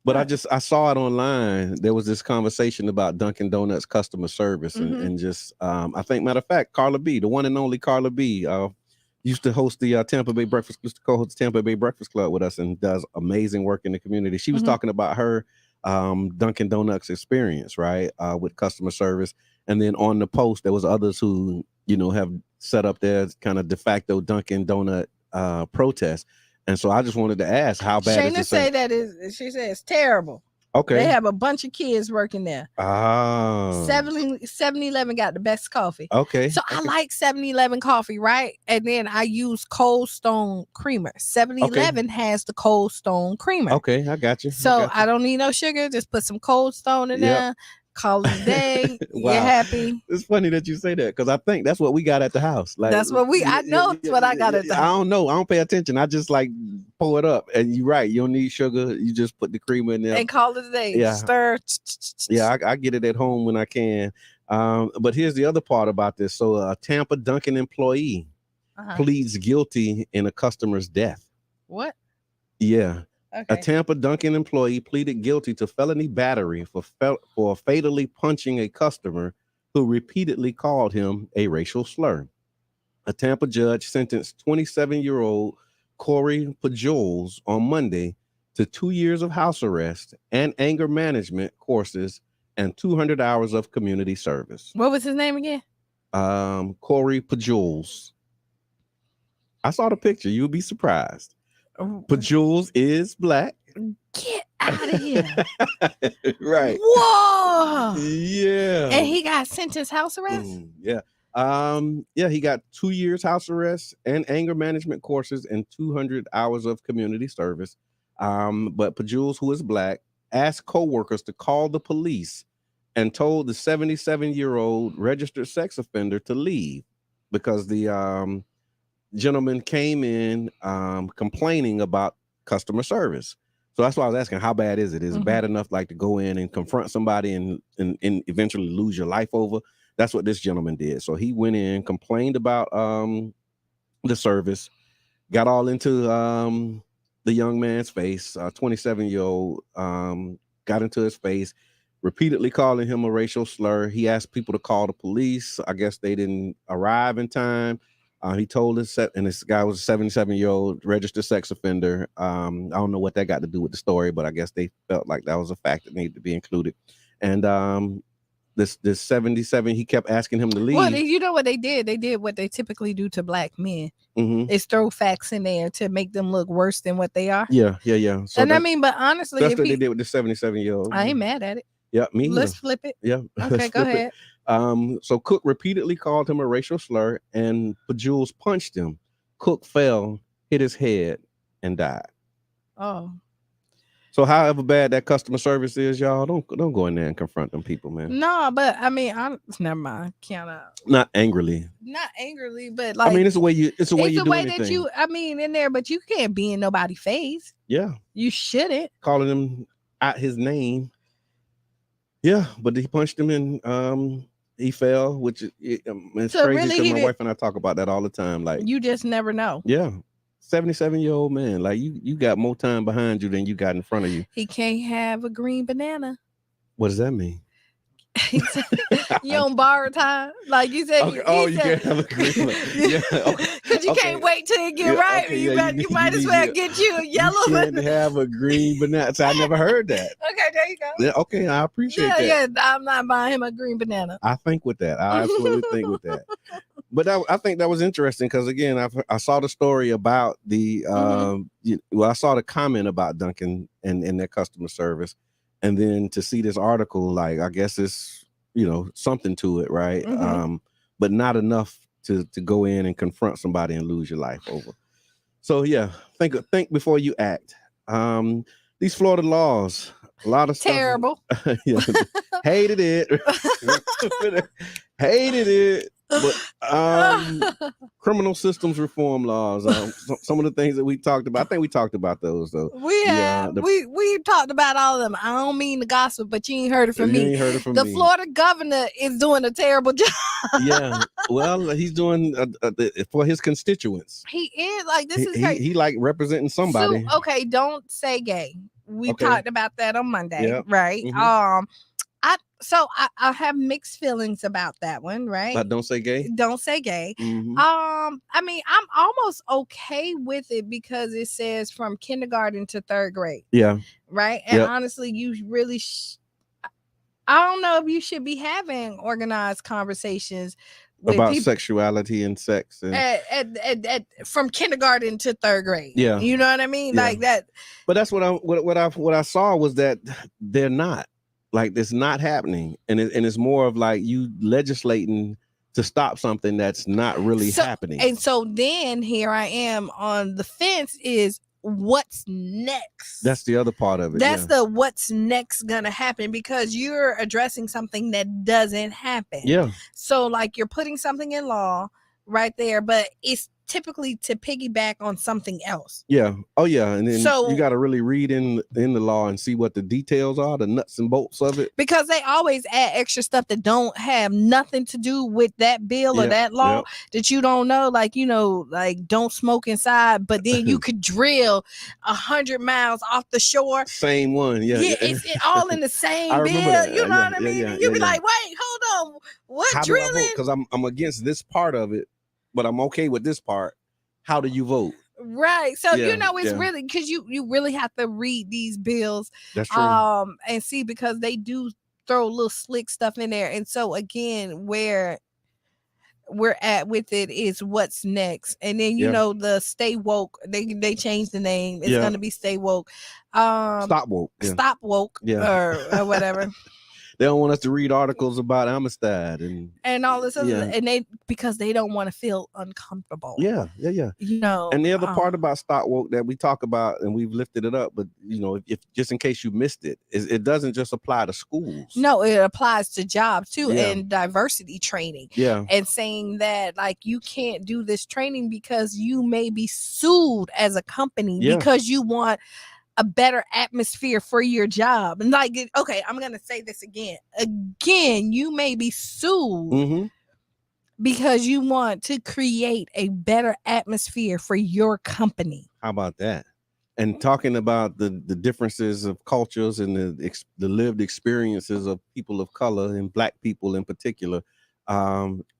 But I saw it online. There was this conversation about Dunkin' Donuts customer service and just I think, matter of fact, Carla B, the one and only Carla B, used to host the Tampa Bay Breakfast, used to co-host the Tampa Bay Breakfast Club with us and does amazing work in the community. She was talking about her Dunkin' Donuts experience, right, with customer service. And then on the post, there was others who, have set up their kind of de facto Dunkin' Donut protest. And so I just wanted to ask, how bad is Shayna this? She said it's terrible. Okay. They have a bunch of kids working there. Oh. 7-Eleven got the best coffee. Okay. So I like 7-Eleven coffee, right? And then I use Cold Stone creamer. 7-Eleven has the Cold Stone creamer. Okay, I got you. So I don't need no sugar. Just put some Cold Stone in there. Call it a day. Wow. You're happy. It's funny that you say that because I think that's what we got at the house. Like that's what I know it's what I got at the house. I don't know. I don't pay attention. I just like pull it up. And you're right. You don't need sugar. You just put the creamer in there. And call it a day. Yeah. Stir. Yeah, I get it at home when I can. But here's the other part about this. So a Tampa Dunkin' employee pleads guilty in a customer's death. What? Yeah. Okay. A Tampa Dunkin' employee pleaded guilty to felony battery for fatally punching a customer who repeatedly called him a racial slur. A Tampa judge sentenced 27-year-old Corey Pajoles on Monday to 2 years of house arrest and anger management courses and 200 hours of community service. What was his name again? Corey Pajoles. I saw the picture. You'll be surprised. Pajoles is black. Get out of here. Right. Whoa. Yeah. And he got sentenced house arrest? Yeah. He got 2 years house arrest and anger management courses and 200 hours of community service. But Pajoles, who is black, asked co-workers to call the police and told the 77-year-old registered sex offender to leave because the gentleman came in complaining about customer service. So that's why I was asking, how bad is it? Is it bad enough like to go in and confront somebody and eventually lose your life over? That's what this gentleman did. So he went in, complained about the service, got all into the young man's face, 27-year-old, got into his face, repeatedly calling him a racial slur. He asked people to call the police. I guess they didn't arrive in time. He told us, and this guy was a 77-year-old registered sex offender. I don't know what that got to do with the story, but I guess they felt like that was a fact that needed to be included. And this 77, he kept asking him to leave. Well, you know what they did? They did what they typically do to black men. Is throw facts in there to make them look worse than what they are. Yeah. So and I mean, but honestly, that's what they did with the 77-year-old. I ain't mad at it. Yeah, me either. Let's flip it. Yeah. Okay, go ahead. So Cook repeatedly called him a racial slur, and Pajoles punched him. Cook fell, hit his head, and died. Oh. So however bad that customer service is, y'all, don't go in there and confront them people, man. No, but I mean, never mind. Qiana. Not angrily, but like, I mean, it's the way you do that you. I mean, in there, but you can't be in nobody's face. Yeah, you shouldn't. Calling him out his name. Yeah, but he punched him and he fell, which it's so crazy really, because my wife and I talk about that all the time. Like, you just never know. Yeah. 77-year-old man, like you got more time behind you than you got in front of you. He can't have a green banana. What does that mean? You don't borrow time, like you said. Okay. You can't have a green banana. Yeah, because you can't wait till it get right. Okay, you might as well get you a yellow. You can't have a green banana. So I never heard that. Okay, there you go. Yeah, okay, I appreciate that. Yeah, I'm not buying him a green banana. I think with that. I absolutely think with that. But I think that was interesting because again, I saw the story about the I saw the comment about Dunkin' and their customer service, and then to see this article, like I guess it's something to it, right? But not enough to go in and confront somebody and lose your life over. So yeah, think before you act. These Florida laws, a lot of stuff. Terrible. Yeah, hated it. Hated it. But criminal systems reform laws, some of the things that we talked about, I think we talked about those though. We talked about all of them. I don't mean the gossip, but you ain't heard it from me. The Florida governor is doing a terrible job. Yeah, well, he's doing for his constituents. He is like this is crazy. He like representing somebody. So, okay, don't say gay. We talked about that on Monday, right? So I have mixed feelings about that one, right? But don't say gay. Don't say gay. Mhm. I mean, I'm almost okay with it because it says from kindergarten to 3rd grade. Yeah. Right. And Yep. honestly, you really, I don't know if you should be having organized conversations with About people sexuality and sex and from kindergarten to 3rd grade. Yeah. You know what I mean? Yeah. Like that. But that's what I saw was that they're not, like, it's not happening, and it's more of like you legislating to stop something that's not really happening. And so then here I am on the fence is what's next. That's the other part of it. That's the what's next gonna happen, because you're addressing something that doesn't happen. Yeah. So like you're putting something in law right there, but it's typically to piggyback on something else. Yeah. Oh yeah. And then So- you got to really read in the law and see what the details are, the nuts and bolts of it. Because they always add extra stuff that don't have nothing to do with that bill or Yeah, that law yeah. that you don't know. Like, you know, like don't smoke inside, but then you could drill 100 miles off the shore. Same one. Yeah. Yeah, it's all in the same I bill. remember that. You know Yeah, what I yeah, mean? yeah, And you be yeah, like, wait, hold on. What How do I vote? drilling? Because I'm against this part of it, but I'm okay with this part. How do you vote? Right. So Yeah, you know, it's yeah. really because you really have to read these bills That's true. and see, because they do throw little slick stuff in there. And so again, where we're at with it is what's next. And then you Yeah. know, the Stay Woke, they changed the name. It's Yeah. gonna be Stay Woke. Stop woke. Yeah. Stop Woke, Yeah. or whatever. They don't want us to read articles about Amistad And all this other, Yeah. and because they don't want to feel uncomfortable. yeah. You know. And the other part about Stop Woke that we talk about, and we've lifted it up, but you know, if just in case you missed it, it doesn't just apply to schools. No, it applies to jobs too, Yeah. and diversity training. Yeah. And saying that like you can't do this training because you may be sued as a company Yeah. because you want a better atmosphere for your job. And like, okay, I'm gonna say this again. Again, you may be sued Mm-hmm. because you want to create a better atmosphere for your company. How about that? And talking about the differences of cultures and the lived experiences of people of color and Black people in particular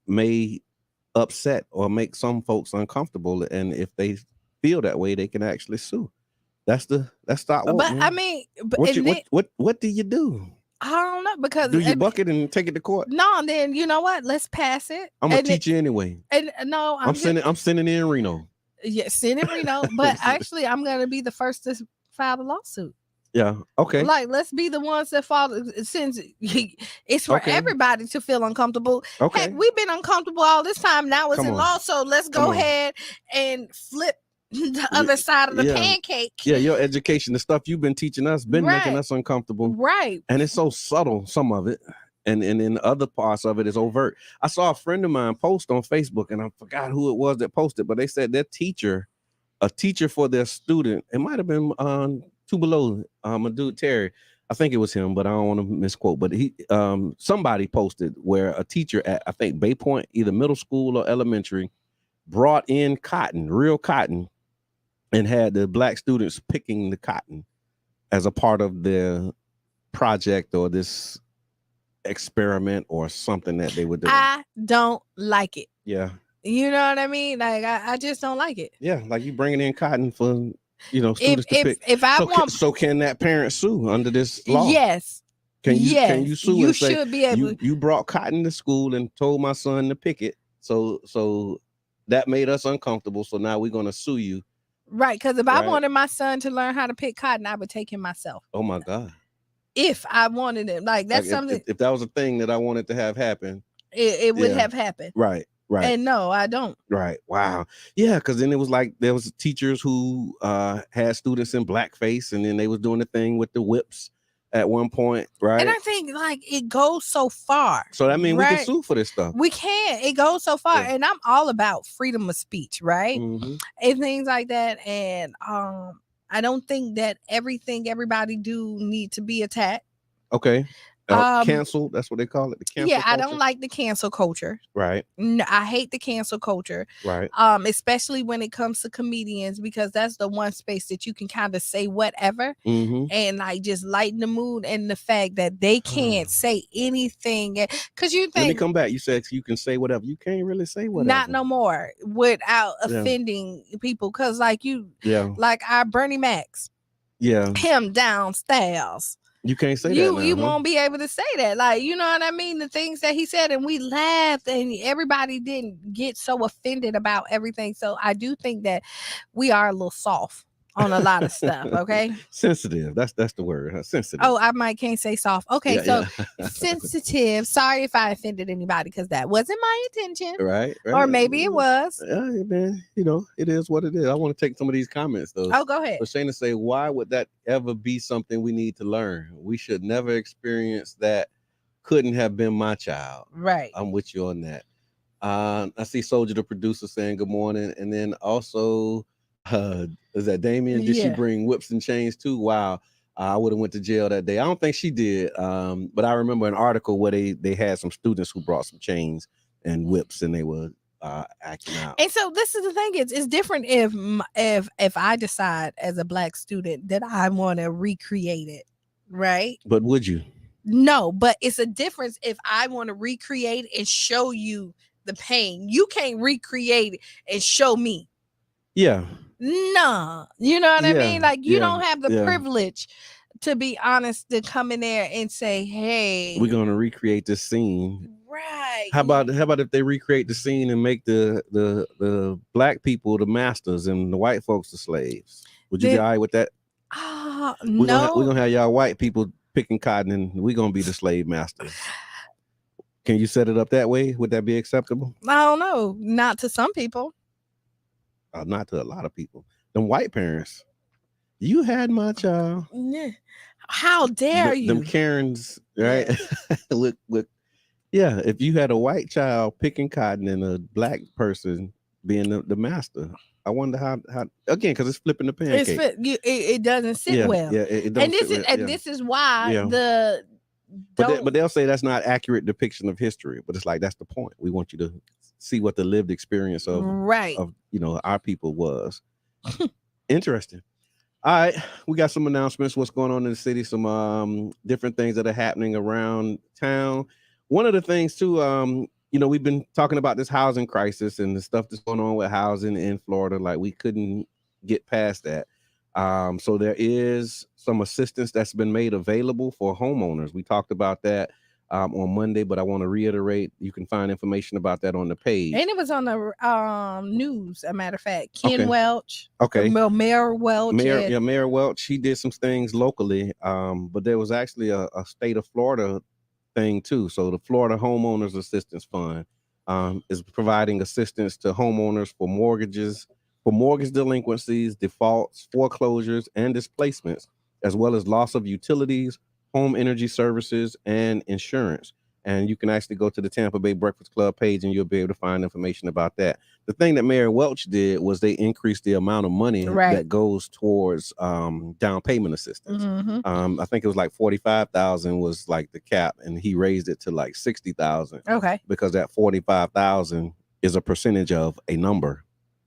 may upset or make some folks uncomfortable. And if they feel that way, they can actually sue. That's Stop Woke. But man. I mean, what do you do? I don't know, because Do you bucket and take it to court? no, then you know what? Let's pass it. I'm gonna And teach you anyway. And no, I'm sending in Reno. Yeah, send it, Reno. But actually, I'm gonna be the first to file the lawsuit. Yeah. Okay. Like, let's be the ones that file. Since it's for Okay. everybody to feel uncomfortable. Okay. Heck, we've been uncomfortable all this time. Now it's Come in on. law, so let's Come go on. ahead and flip the other side of the Yeah. pancake. Yeah, your education, the stuff you've been teaching us, been making Right. us uncomfortable. Right. And it's so subtle, some of it. And in other parts of it is overt. I saw a friend of mine post on Facebook, and I forgot who it was that posted, but they said their teacher, a teacher for their student, it might have been two below, a dude Terry. I think it was him, but I don't want to misquote. But he somebody posted where a teacher at, I think, Bay Point, either middle school or elementary, brought in cotton, real cotton, and had the Black students picking the cotton as a part of their project or this experiment or something that they would do. I don't like it. Yeah. You know what I mean? Like, I just don't like it. Yeah. Like you bringing in cotton for, students to pick. If I want, so can that parent sue under this law? yes. Can you yes, can you sue you and say should be able. you brought cotton to school and told my son to pick it? So that made us uncomfortable. So now we're gonna sue you. Right, because if I Right. wanted my son to learn how to pick cotton, I would take him myself. Oh my God. If I wanted it, like that's Like, something if that was a thing that I wanted to have happen. it would Yeah. have happened. Right. And no, I don't. Right. Wow. Yeah, because then it was like there was teachers who had students in blackface, and then they was doing the thing with the whips at one point, right? And I think like it goes so far. So that means we right? can sue for this stuff. We can. It goes so far, Yeah. and I'm all about freedom of speech, right? Mhm. And things like that. And I don't think that everything everybody do need to be attacked. Okay. Cancel. That's what they call it. The cancel. Yeah, culture. I don't like the cancel culture. Right. No, I hate the cancel culture. Right. Especially when it comes to comedians, because that's the one space that you can kind of say whatever and like just lighten the mood, and the fact that they can't say anything. Because you think, let me come back. You said you can say whatever. You can't really say whatever. Not no more without offending people. Because like like our Bernie Macs. Yeah. Him downstairs. You can't say that now, you won't be able to say that. Like, you know what I mean? The things that he said, and we laughed, and everybody didn't get so offended about everything. So I do think that we are a little soft on a lot of stuff. Okay. Sensitive. That's the word. Sensitive. Oh, I can't say soft. Okay. Sensitive. Sorry if I offended anybody, because that wasn't my intention. Right. Or maybe it was. Yeah, man. It is what it is. I want to take some of these comments though. Oh, go ahead. For Shayna say, why would that ever be something we need to learn? We should never experience that. Couldn't have been my child. Right. I'm with you on that. I see Soldier, the producer, saying good morning. And then also, is that Damien? Did she bring whips and chains too? Wow. I would have went to jail that day. I don't think she did. But I remember an article where they had some students who brought some chains and whips, and they were acting out. And so this is the thing, it's different if I decide as a Black student that I want to recreate it, right? But would you? No, but it's a difference if I want to recreate and show you the pain. You can't recreate it and show me. Yeah. Nah, you know what I mean? Like, you don't have the privilege, to be honest, to come in there and say, hey, we're gonna recreate this scene. Right. How about if they recreate the scene and make the Black people the masters and the white folks the slaves? Would you be all right with that? No. We're gonna have y'all white people picking cotton, and we're gonna be the slave masters. Can you set it up that way? Would that be acceptable? I don't know. Not to some people. Not to a lot of people. Them white parents. You had my child. How dare you? Them Karens, right? Yeah. If you had a white child picking cotton and a Black person being the master, I wonder how again, because it's flipping the pancake. It doesn't sit well. Yeah, it doesn't sit well. And this is why But they'll say that's not accurate depiction of history. But it's like, that's the point. We want you to see what the lived experience of our people was. Interesting. All right, we got some announcements. What's going on in the city? Some different things that are happening around town. One of the things too, we've been talking about this housing crisis and the stuff that's going on with housing in Florida. Like, we couldn't get past that. So there is some assistance that's been made available for homeowners. We talked about that on Monday, but I want to reiterate, you can find information about that on the page. And it was on the news, a matter of fact. Welch. Okay. Mayor Welch. Mayor Welch, he did some things locally, but there was actually a state of Florida thing too. So the Florida Homeowners Assistance Fund is providing assistance to homeowners for mortgages, for mortgage delinquencies, defaults, foreclosures, and displacements, as well as loss of utilities, home energy services, and insurance. And you can actually go to the Tampa Bay Breakfast Club page and you'll be able to find information about that. The thing that Mayor Welch did was they increased the amount of money that goes towards down payment assistance. I think it was like $45,000 was like the cap, and he raised it to like $60,000. Okay. Because that $45,000 is a percentage of a number,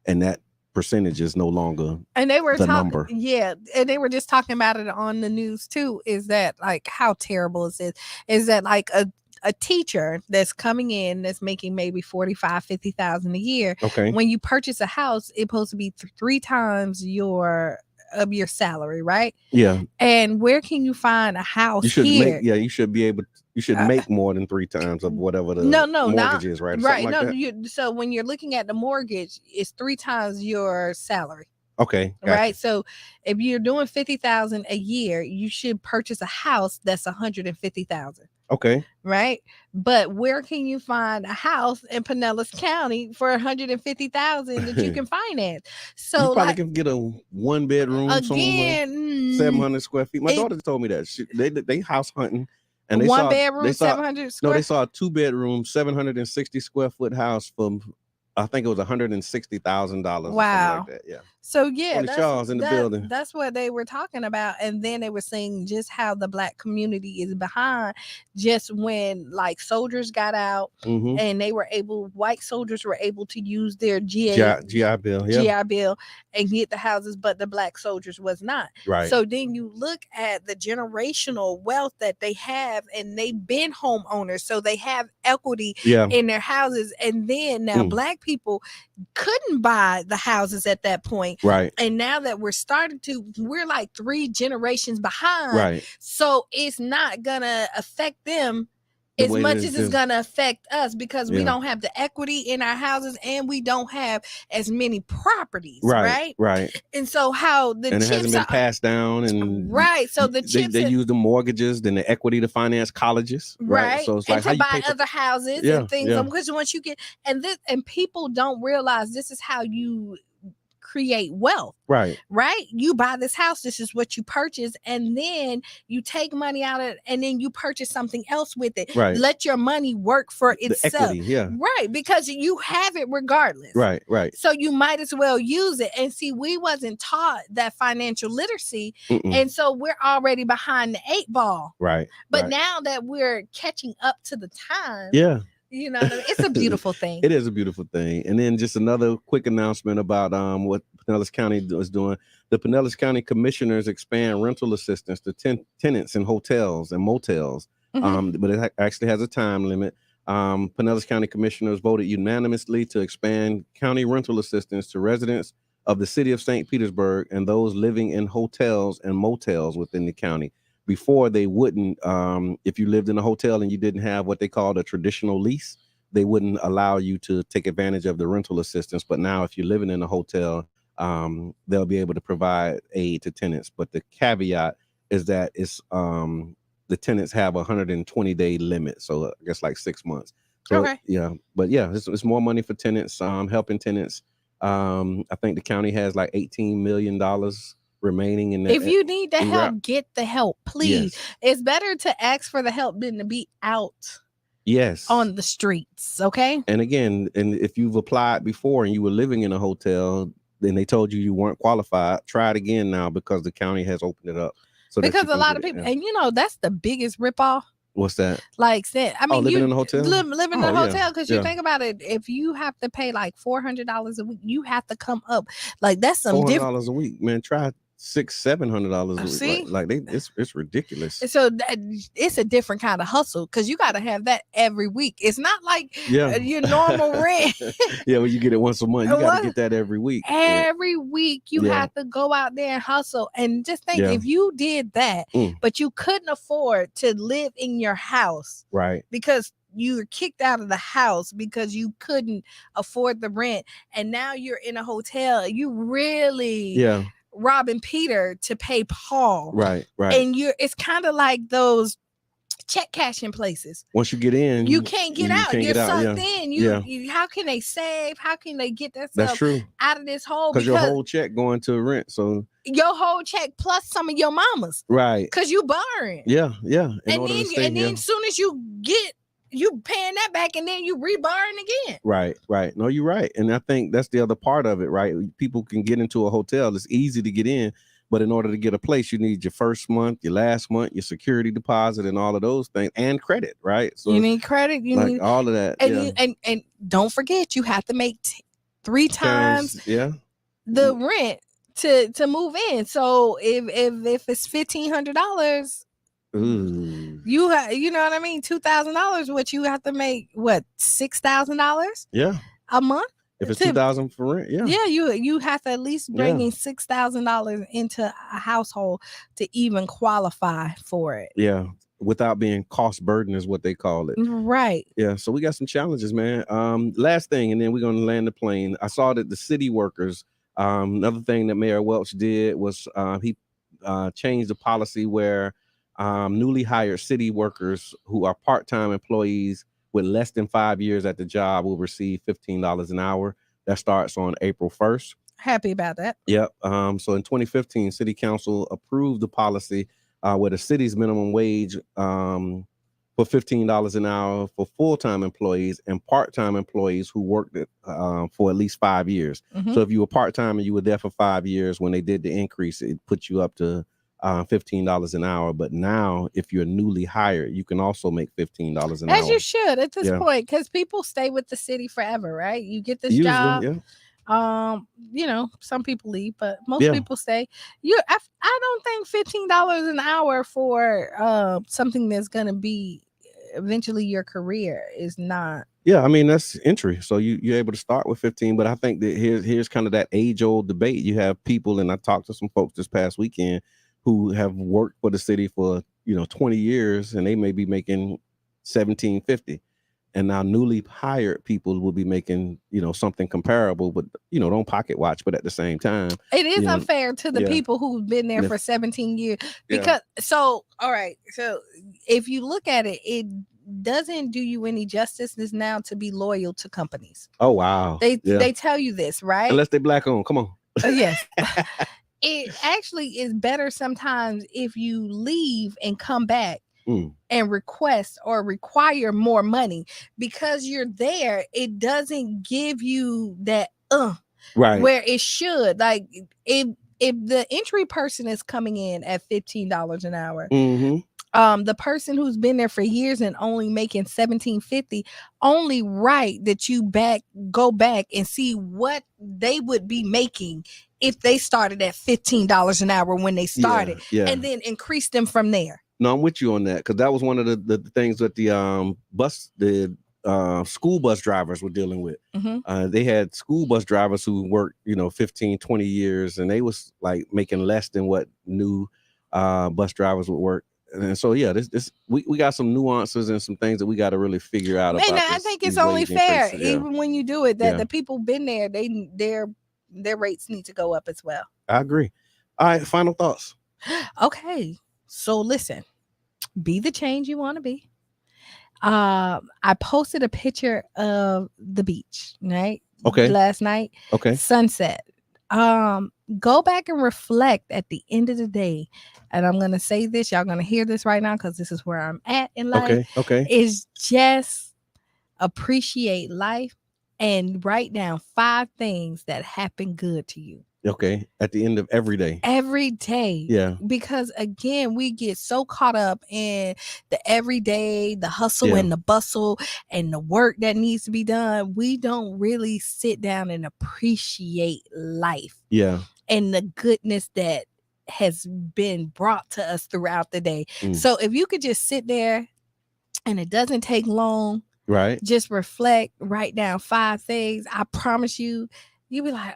and that percentage is no longer and they were the number. Yeah, and they were just talking about it on the news too. Is that like how terrible is it? Is that like a teacher that's coming in that's making maybe $45,000-$50,000 a year? Okay. When you purchase a house, it's supposed to be 3 times your salary, right? Yeah. And where can you find a house you should here? You should be able to. You should make more than 3 times of whatever the mortgage is, right? Right. Like so when you're looking at the mortgage, it's 3 times your salary. Okay. Gotcha. Right. So if you're doing $50,000 a year, you should purchase a house that's $150,000. Okay. Right. But where can you find a house in Pinellas County for $150,000 that you can finance? So you probably can get a 1-bedroom somewhere, 700 square feet. My daughter told me that they house hunting. And bedroom, 700 square. No, they saw a 2-bedroom, 760 square foot house for I think it was $160,000 Wow. or something like that. Yeah. So yeah, Tony Shaw's in the building. That's what they were talking about, and then they were saying just how the Black community is behind. Just when like soldiers got out, and they were white soldiers were able to use their GI Bill, GI Bill and get the houses, but the Black soldiers was not. Right. So then you look at the generational wealth that they have, and they've been homeowners, so they have equity in their houses, and then now Black people couldn't buy the houses at that point. Right. And now that we're like 3 generations behind. Right. So it's not gonna affect them as much as it's gonna affect us, because we don't have the equity in our houses, and we don't have as many properties. Right. And so how the and chips it hasn't been passed down, and so the chips they use the mortgages, then the equity to finance colleges. Right. So it's and like how to you buy other houses and things. Because once you get and people don't realize this is how you create wealth. Right. You buy this house, this is what you purchase, and then you take money out of it, and then you purchase something else with it. Right. Let your money work for itself. Equity, Right. Because you have it regardless. Right. So you might as well use it. And see, we wasn't taught that financial literacy. And so we're already behind the 8 ball. Right. But now that we're catching up to the time. Yeah. You know what I mean? It's a beautiful thing. It is a beautiful thing. And then just another quick announcement about what Pinellas County is doing. The Pinellas County commissioners expand rental assistance to tenants in hotels and motels. But it actually has a time limit. Pinellas County commissioners voted unanimously to expand county rental assistance to residents of the city of St. Petersburg and those living in hotels and motels within the county. Before, they wouldn't, if you lived in a hotel and you didn't have what they called a traditional lease, they wouldn't allow you to take advantage of the rental assistance. But now if you're living in a hotel, they'll be able to provide aid to tenants. But the caveat is that it's the tenants have a 120-day limit. So I guess like 6 months. So, yeah, but yeah, it's more money for tenants, helping tenants. I think the county has like $18 million remaining in that. If you need the help, get the help, please. It's better to ask for the help than to be out on the streets. Okay. And again, and if you've applied before and you were living in a hotel, then they told you weren't qualified, try it again now, because the county has opened it up. So because a lot of people, and that's the biggest ripoff. What's that? Like, I mean, living in a hotel? Living in a hotel, because you think about it, if you have to pay like $400 a week, you have to come up. Like, that's some $400 a week, man. Try $600-700 a week. See? Like it's ridiculous. So it's a different kind of hustle, because you got to have that every week. It's not like your normal rent. When you get it once a month, you got to get that every week. Every week you have to go out there and hustle. And just think, if you did that, but you couldn't afford to live in your house, right? Because you were kicked out of the house because you couldn't afford the rent, and now you're in a hotel. You really robbing Peter to pay Paul. Right. And it's kind of like those check cashing places. Once you get in, you can't get out. You're sucked in. You how can they save? How can they get themselves out of this hole? Because your whole check going to rent. So your whole check plus some of your mama's. Right. Because you borrowing. Yeah. And then as soon as you get, you paying that back, and then you reborrowing again. Right. No, you're right. And I think that's the other part of it, right? People can get into a hotel. It's easy to get in, but in order to get a place, you need your first month, your last month, your security deposit, and all of those things, and credit, right? So you need credit. You need all of that. And don't forget, you have to make 3 times the rent to move in. So if it's $1,500. Ooh. You know what I mean? $2,000, what you have to make, what, $6,000 a month if it's $2,000 for rent. You have to at least bring in $6,000 into a household to even qualify for it. Without being cost burden is what they call it. Right. So we got some challenges, man. Last thing, and then we're going to land the plane. I saw that the city workers, another thing that Mayor Welch did was he changed the policy where newly hired city workers who are part-time employees with less than 5 years at the job will receive $15 an hour. That starts on April 1st. Happy about that. Yep. So in 2015, City Council approved the policy where the city's minimum wage for for $15 an hour for full-time employees and part-time employees who worked for at least 5 years. Mhm. So if you were part-time and you were there for 5 years, when they did the increase, it put you up to $15 an hour. But now, if you're newly hired, you can also make $15 an hour. As you should at this Yeah. point, because people stay with the city forever, right? You get this Usually, job. yeah. You know, some people leave, but most Yeah. people stay. I don't think $15 an hour for something that's gonna be eventually your career is not. Yeah, I mean, that's entry. So you're able to start with 15, but I think that here's kind of that age-old debate. You have people, and I talked to some folks this past weekend who have worked for the city for 20 years, and they may be making $17.50. And now newly hired people will be making, something comparable, but don't pocket watch. But at the same time, It is unfair to the yeah. people who've been there Yeah. for 17 years. Yeah. Because all right. So if you look at it, it doesn't do you any justice this now to be loyal to companies. Oh wow. They tell you this, right? Unless they black owned. Come on. Yes. It actually is better sometimes if you leave and come back and request or require more money, because you're there. It doesn't give you that right where it should. Like if the entry person is coming in at $15 an hour, the person who's been there for years and only making $17.50, only right that you go back and see what they would be making if they started at $15 an hour when they started, and then increase them from there. No, I'm with you on that, because that was one of the things that the school bus drivers were dealing with. They had school bus drivers who worked 15, 20 years, and they was like making less than what new bus drivers would work. And so we got some nuances and some things that we got to really figure out. And I think it's only fair, even when you do it, that the people been there, their rates need to go up as well. I agree. All right, final thoughts. Okay, so listen, be the change you want to be. I posted a picture of the beach, right? Okay. Last night. Okay. Sunset. Go back and reflect at the end of the day. And I'm going to say this, y'all going to hear this right now, because this is where I'm at in life. Okay. Is just appreciate life and write down 5 things that happen good to you. Okay. At the end of every day. Every day. Yeah. Because again, we get so caught up in the everyday, the hustle and the bustle and the work that needs to be done. We don't really sit down and appreciate life. Yeah. And the goodness that has been brought to us throughout the day. So if you could just sit there, and it doesn't take long. Right. Just reflect, write down 5 things. I promise you, you'll be like,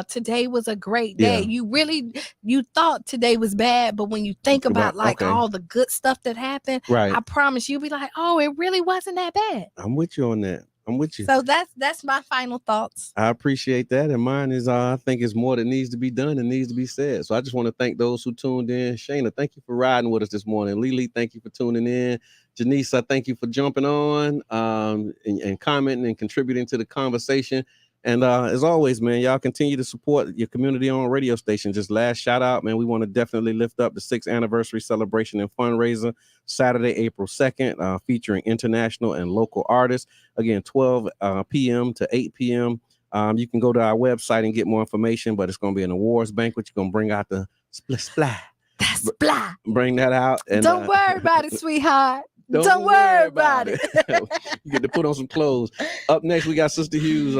today was a great day. Yeah. You thought today was bad, but when you think about all the good stuff that happened, right, I promise you'll be like, it really wasn't that bad. I'm with you on that. I'm with you. So that's my final thoughts. I appreciate that. And mine is, I think it's more that needs to be done and needs to be said. So I just want to thank those who tuned in. Shayna, thank you for riding with us this morning. Lily, thank you for tuning in. Janice, I thank you for jumping on and commenting and contributing to the conversation. And as always, man, y'all continue to support your community-owned radio station. Just last shout out, man, we want to definitely lift up the 6th anniversary celebration and fundraiser Saturday, April 2nd, featuring international and local artists. Again, 12 p.m. to 8 p.m. You can go to our website and get more information, but it's going to be an awards banquet. You're going to bring out the splah. That's splah. Bring that out. And don't worry about it, sweetheart. Don't worry about it. You get to put on some clothes. Up next, we got Sister Hughes.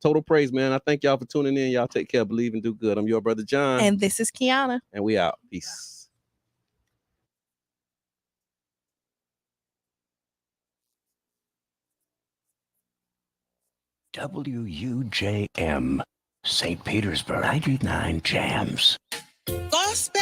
Total praise, man. I thank y'all for tuning in. Y'all take care, believe, and do good. I'm your brother, John. And this is Qiana. And we out. Peace. WUJM, St. Petersburg, 99 Jams. Gospel